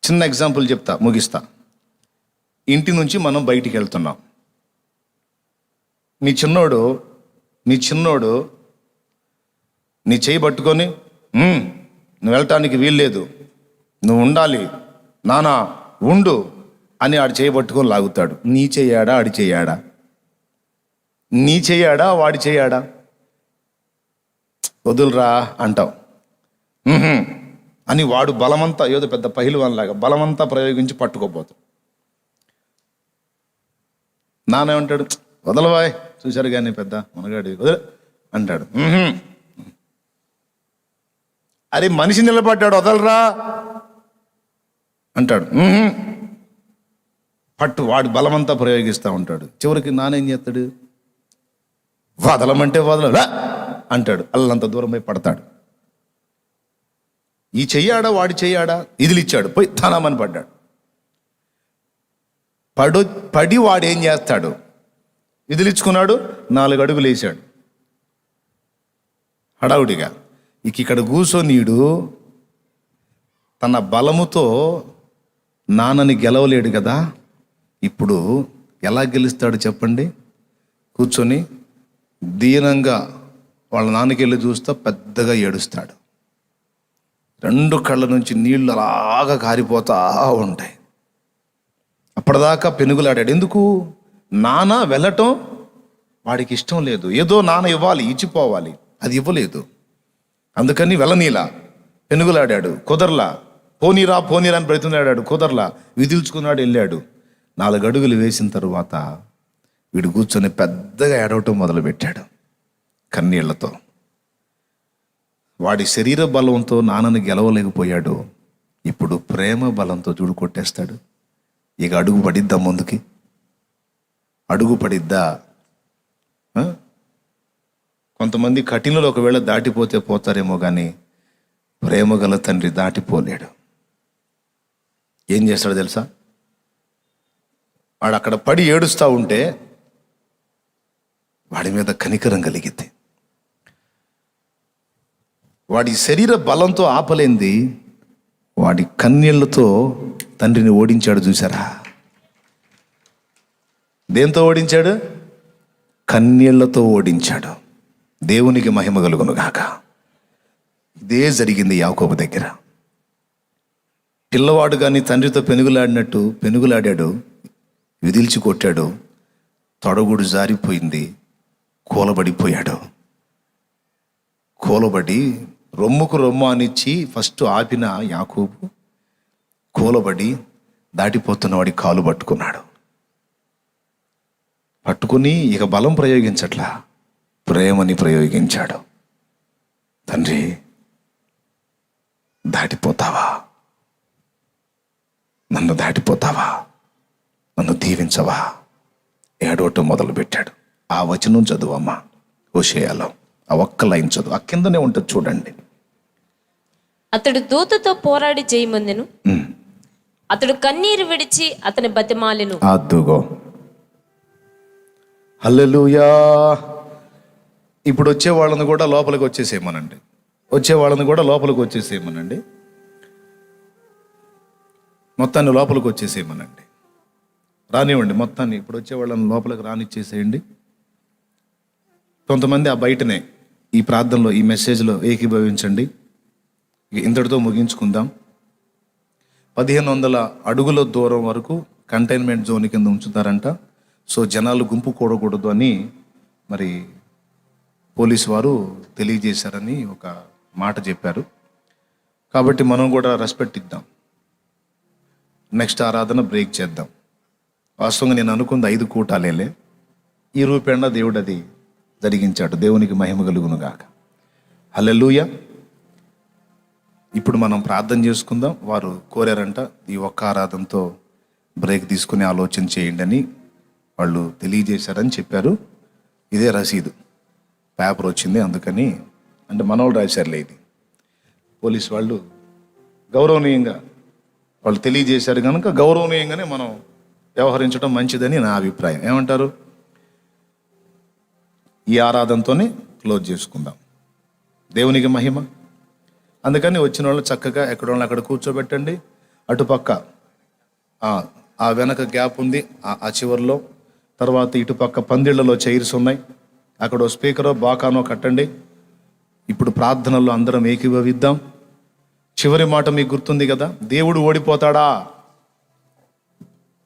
చిన్న ఎగ్జాంపుల్ చెప్తా, ముగిస్తా. ఇంటి నుంచి మనం బయటికి వెళ్తున్నాం. మీ చిన్నోడు నీ చేయి పట్టుకొని, నువ్వు వెళ్ళటానికి వీల్లేదు, నువ్వు ఉండాలి నానా, ఉండు అని ఆడు చేయి పట్టుకొని లాగుతాడు. నీ చెయ్యాడా ఆడి చెయ్యాడా? నీ చెయ్యాడా వాడి చెయ్యాడా? వదులురా అంటావు అని వాడు బలమంతా, ఏదో పెద్ద పహిల్వాన్లాగా బలమంతా ప్రయోగించి పట్టుకోపోతాడు. నానేమంటాడు, వదలవాయ్, చూశారు కానీ పెద్ద మనగాడి వదల అంటాడు. అరే మనిషి నిలబడ్డాడు, వదలరా అంటాడు. పట్టు, వాడు బలమంతా ప్రయోగిస్తూ ఉంటాడు. చివరికి నానేం చేస్తాడు, వదలమంటే వదలరా అంటాడు. అల్లంత దూరం పోయి పడతాడు. ఈ చెయ్యాడా వాడి చెయ్యాడా? ఇదిలిచ్చాడు, పోయి తానామని పడ్డాడు. పడి వాడేం చేస్తాడు, విదిలించుకున్నాడు, 4 అడుగులు వేసాడు హడావుడిగా. ఇక్కడ కూర్చొనీడు తన బలముతో నాన్నని గెలవలేడు కదా. ఇప్పుడు ఎలా గెలుస్తాడు చెప్పండి? కూర్చొని దీనంగా వాళ్ళ నాన్నకి వెళ్ళి చూస్తా పెద్దగా ఏడుస్తాడు. 2 కళ్ళ నుంచి నీళ్లు అలాగా కారిపోతా ఉంటాయి. అప్పటిదాకా పెనుగులాడాడు. ఎందుకు? నాన్న వెళ్ళటం వాడికి ఇష్టం లేదు. ఏదో నాన్న ఇవ్వాలి, ఇచ్చిపోవాలి, అది ఇవ్వలేదు. అందుకని వెళ్ళనీలా, పెనుగులాడాడు, కుదరలా. పోనీరా పోనీరా అని బ్రతిమలాడాడు, కుదరలా. విదిల్చుకున్నాడు, వెళ్ళాడు. 4 అడుగులు వేసిన తరువాత వీడు కూర్చొని పెద్దగా ఏడవటం మొదలుపెట్టాడు కన్నీళ్లతో. వాడి శరీర బలంతో నాన్నని గెలవలేకపోయాడు, ఇప్పుడు ప్రేమ బలంతో చూడు కొట్టేస్తాడు. ఇక అడుగు పడిద్దా ముందుకి? అడుగు పడిద్దా? కొంతమంది కఠినలు ఒకవేళ దాటిపోతే పోతారేమో, కానీ ప్రేమ గల తండ్రి దాటిపోలేడు. ఏం చేస్తాడో తెలుసా? వాడు అక్కడ పడి ఏడుస్తూ ఉంటే వాడి మీద కనికరం కలిగిద్ది. వాడి శరీర బలంతో ఆపలేంది, వాడి కన్నీళ్లతో తండ్రిని ఓడించాడు. చూసారా? దేంతో ఓడించాడు? కన్నీళ్లతో ఓడించాడు. దేవునికి మహిమ కలుగును గాక. ఇదే జరిగింది యాకోబు దగ్గర. పిల్లవాడు కానీ తండ్రితో పెనుగులాడినట్టు పెనుగులాడాడు, విదిల్చి కొట్టాడు, తొడగుడు జారిపోయింది, కూలబడిపోయాడు. కూలబడి రొమ్ముకు రొమ్ము అనిచ్చి ఫస్ట్ ఆపిన యాకోబు కూలబడి దాటిపోతున్నవాడి కాలు పట్టుకున్నాడు. పట్టుకుని ఇక బలం ప్రయోగించట్లా, ప్రేమని ప్రయోగించాడు. తండ్రి, దాటిపోతావా? నన్ను దాటిపోతావా? నన్ను దీవించవా? ఏడవటం మొదలుపెట్టాడు. ఆ వచనం చదువమ్మా, హోషేయలో ఆ ఒక్క లైన్ చదువు, ఆ కిందనే ఉంటుంది చూడండి. అతడు దూతతో పోరాడి జయమొందెను, అతడు కన్నీరు విడిచి అతని బతిమాలెను. అద్దుగో, హల్లెలూయా. ఇప్పుడు వచ్చే వాళ్ళని కూడా లోపలికి వచ్చేసేయమనండి, మొత్తాన్ని లోపలికి వచ్చేసేయమనండి, రానివ్వండి మొత్తాన్ని. ఇప్పుడు వచ్చే వాళ్ళని లోపలికి రానిచ్చేసేయండి. కొంతమంది ఆ బయటనే ఈ ప్రార్థనలో, ఈ మెసేజ్లో ఏకీభవించండి. ఇంతటితో ముగించుకుందాం. 1500 అడుగుల దూరం వరకు కంటైన్మెంట్ జోన్ కింద ఉంచుతారంట. సో జనాలు గుంపు కూడకూడదు అని మరి పోలీసు వారు తెలియజేశారని ఒక మాట చెప్పారు. కాబట్టి మనం కూడా రెస్పెక్ట్ ఇద్దాం. నెక్స్ట్ ఆరాధన బ్రేక్ చేద్దాం. వాస్తవంగా నేను అనుకుంది 5 కూటాలేలే, ఈ రూపేణ దేవుడు అది జరిగించాడు. దేవునికి మహిమ కలుగును గాక. హల్లెలూయా. ఇప్పుడు మనం ప్రార్థన చేసుకుందాం. వారు కోరారంట ఈ ఒక్క ఆరాధనతో బ్రేక్ తీసుకుని ఆలోచన చేయండి అని వాళ్ళు తెలియజేశారని చెప్పారు. ఇదే రసీదు, పేపర్ వచ్చింది, అందుకని అంటే మనోళ్ళు రాశారులే. ఇది పోలీసు వాళ్ళు గౌరవనీయంగా వాళ్ళు తెలియజేశారు కనుక గౌరవనీయంగానే మనం వ్యవహరించడం మంచిదని నా అభిప్రాయం. ఏమంటారు? ఈ ఆరాధనతోనే క్లోజ్ చేసుకుందాం. దేవునికి మహిమ. అందుకని వచ్చిన వాళ్ళు చక్కగా ఎక్కడ వాళ్ళు అక్కడ కూర్చోబెట్టండి. అటుపక్క ఆ వెనక గ్యాప్ ఉంది, ఆ చివరిలో. తర్వాత ఇటుపక్క పందిళ్లలో చైర్స్ ఉన్నాయి, అక్కడ స్పీకరో బాకానో కట్టండి. ఇప్పుడు ప్రార్థనలో అందరం ఏకీభవిద్దాం. చివరి మాట మీకు గుర్తుంది కదా, దేవుడు ఓడిపోతాడా?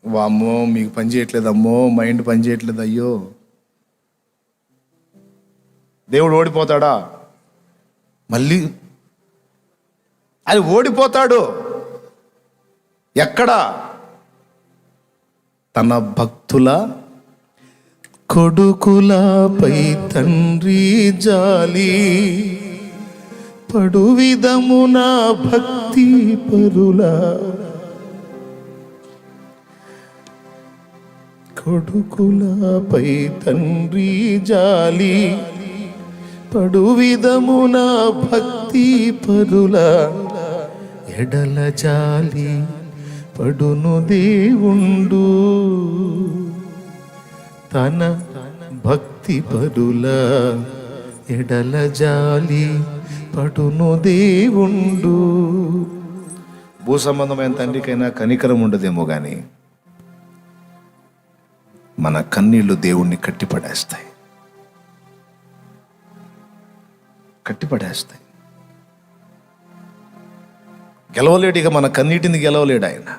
వామ్మో, మీకు పని చేయట్లేదు, అమ్మో మైండ్ పని చేయట్లేదు, అయ్యో దేవుడు ఓడిపోతాడా? మళ్ళీ అది ఓడిపోతాడు. ఎక్కడ? తన భక్తుల కొడుకులపై తండ్రి జాలి పడు విధమున భక్తి పరుల కొడుకులపై తండ్రి జాలి పడు విధమున భక్తి పరుల ఎడల జాలి పడును దేవుండు. తన భక్తి పరుల ఎడల జాలి పడును దేవుండు. భూ సంబంధమైన తండ్రికైనా కనికరం ఉండదేమో కానీ మన కన్నీళ్లు దేవుణ్ణి కట్టిపడేస్తాయి. గెలవలేడు, ఇక మన కన్నీటిని గెలవలేడు ఆయన.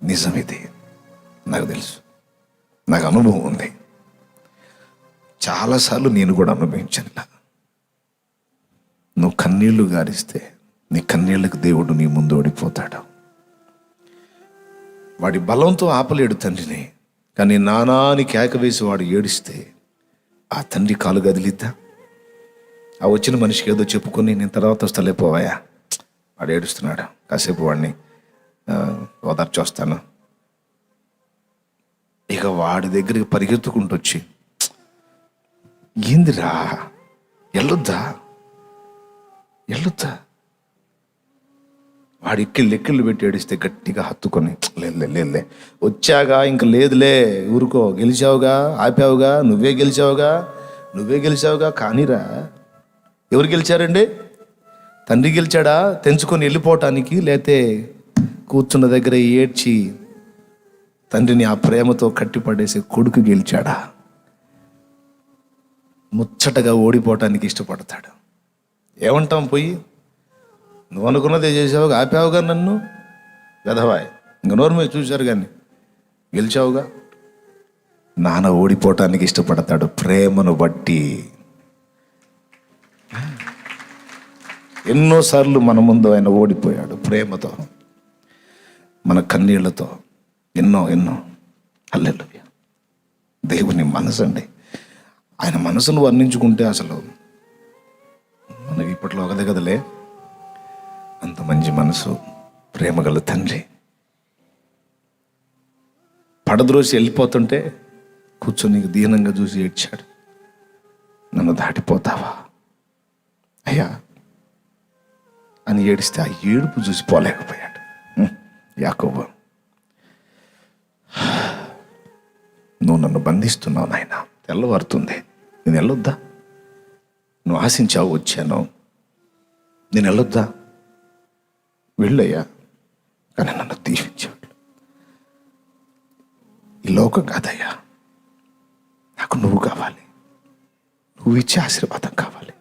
నిజం ఇది, నాకు తెలుసు, నాకు అనుభవం ఉంది. చాలాసార్లు నేను కూడా అనుభవించాను. నువ్వు కన్నీళ్లు గారిస్తే నీ కన్నీళ్లకు దేవుడు నీ ముందు ఓడిపోతాడు. వాడి బలంతో ఆపలేడు తండ్రిని, కానీ నానాని కేక వేసి వాడు ఏడిస్తే ఆ తండ్రి కాలు గదిలిద్దా? ఆ వచ్చిన మనిషికి ఏదో చెప్పుకొని నేను తర్వాత వస్తలే పోవాయా, వాడు ఏడుస్తున్నాడు, కాసేపు వాడిని ఓదార్చి వస్తాను. ఇక వాడి దగ్గరికి పరిగెత్తుకుంటూ వచ్చి, ఏందిరా వెళ్ళొద్దా వాడు ఎక్కిళ్ళు పెట్టి ఏడిస్తే గట్టిగా హత్తుకొని, లేదులే వచ్చాగా ఇంక లేదులే, ఊరుకో, గెలిచావుగా, ఆపావుగా, నువ్వే గెలిచావుగా కానీరా. ఎవరు గెలిచారండి? తండ్రి గెలిచాడా తెంచుకొని వెళ్ళిపోవటానికి, లేతే కూర్చున్న దగ్గర ఏడ్చి తండ్రిని ఆ ప్రేమతో కట్టిపడేసే కొడుకు గెలిచాడా? ముచ్చటగా ఓడిపోవటానికి ఇష్టపడతాడు. ఏమంటాం పోయి, నువ్వు అనుకున్నదే చేసావుగా, ఆపావుగా నన్ను, గదవాయ్, ఇంక నోరు మీద చూశారు కానీ గెలిచావుగా. నాన్న ఓడిపోవటానికి ఇష్టపడతాడు ప్రేమను బట్టి. ఎన్నోసార్లు మన ముందు ఆయన ఓడిపోయాడు ప్రేమతో, మన కన్నీళ్లతో, ఎన్నో హల్లెలూయా. దేవుని మనసు అండి. ఆయన మనసును వర్ణించుకుంటే అసలు మనకి ఇప్పట్లో ఒకదే కదలే. అంత మంచి మనసు, ప్రేమగల తండ్రి. పడద్రోసి వెళ్ళిపోతుంటే కూర్చొని దీనంగా చూసి ఏడ్చాడు, నన్ను దాటిపోతావా అయ్యా అని ఏడిస్తే ఆ ఏడుపు చూసి పోలేకపోయాడు యాకోబు. నువ్వు నన్ను బంధిస్తున్నావు నాయన, తెల్లవారుతుంది, నేను వెళ్ళొద్దా? నువ్వు ఆశించావు, వచ్చాను, నేను వెళ్ళొద్దా? వెళ్ళయ్యా, కానీ నన్ను దీవించాడు. ఈ లోకం కాదయ్యా, నాకు నువ్వు కావాలి, నువ్వు ఇచ్చే ఆశీర్వాదం కావాలి,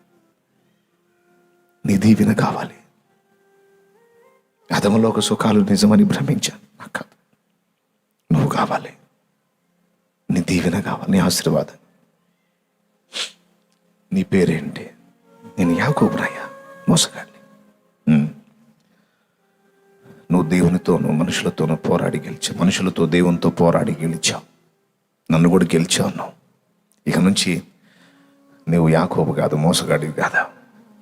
నీ దీవెన కావాలి. అధమలోక సుఖాలు నిజమని భ్రమించాను, నాకు కాదు, నువ్వు కావాలి, నీ దీవెన కావాలి, నీ ఆశీర్వాదం. నీ పేరేంటి? నేను యాకోబునయ్యా, మోసగాడిని. నువ్వు దేవునితోనూ మనుషులతోనూ పోరాడి గెలిచావు, మనుషులతో దేవునితో పోరాడి గెలిచావు, నన్ను కూడా గెలిచావు నువ్వు. ఇక నుంచి నువ్వు యాకోబు కాదు, మోసగాడివి కాదా,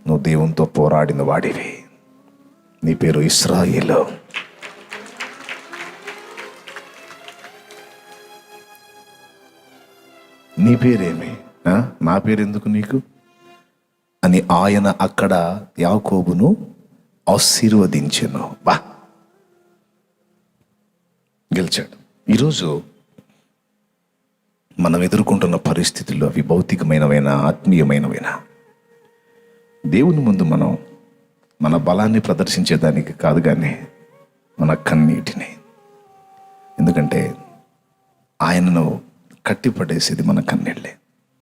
నువ్వు దేవునితో పోరాడిన వాడివి. నీ పేరు ఇశ్రాయేలు. నీ పేరేమి? నా పేరు ఎందుకు నీకు అని ఆయన అక్కడ యాకోబును ఆశీర్వదించెను. బా, గెలిచాడు. ఈరోజు మనం ఎదుర్కొంటున్న పరిస్థితుల్లో అవి భౌతికమైనవైనా ఆత్మీయమైనవైనా, దేవుని ముందు మనం మన బలాన్ని ప్రదర్శించేదానికి కాదు కానీ మన కన్నీటిని. ఎందుకంటే ఆయనను కట్టిపడేసేది మన కన్నీళ్ళే.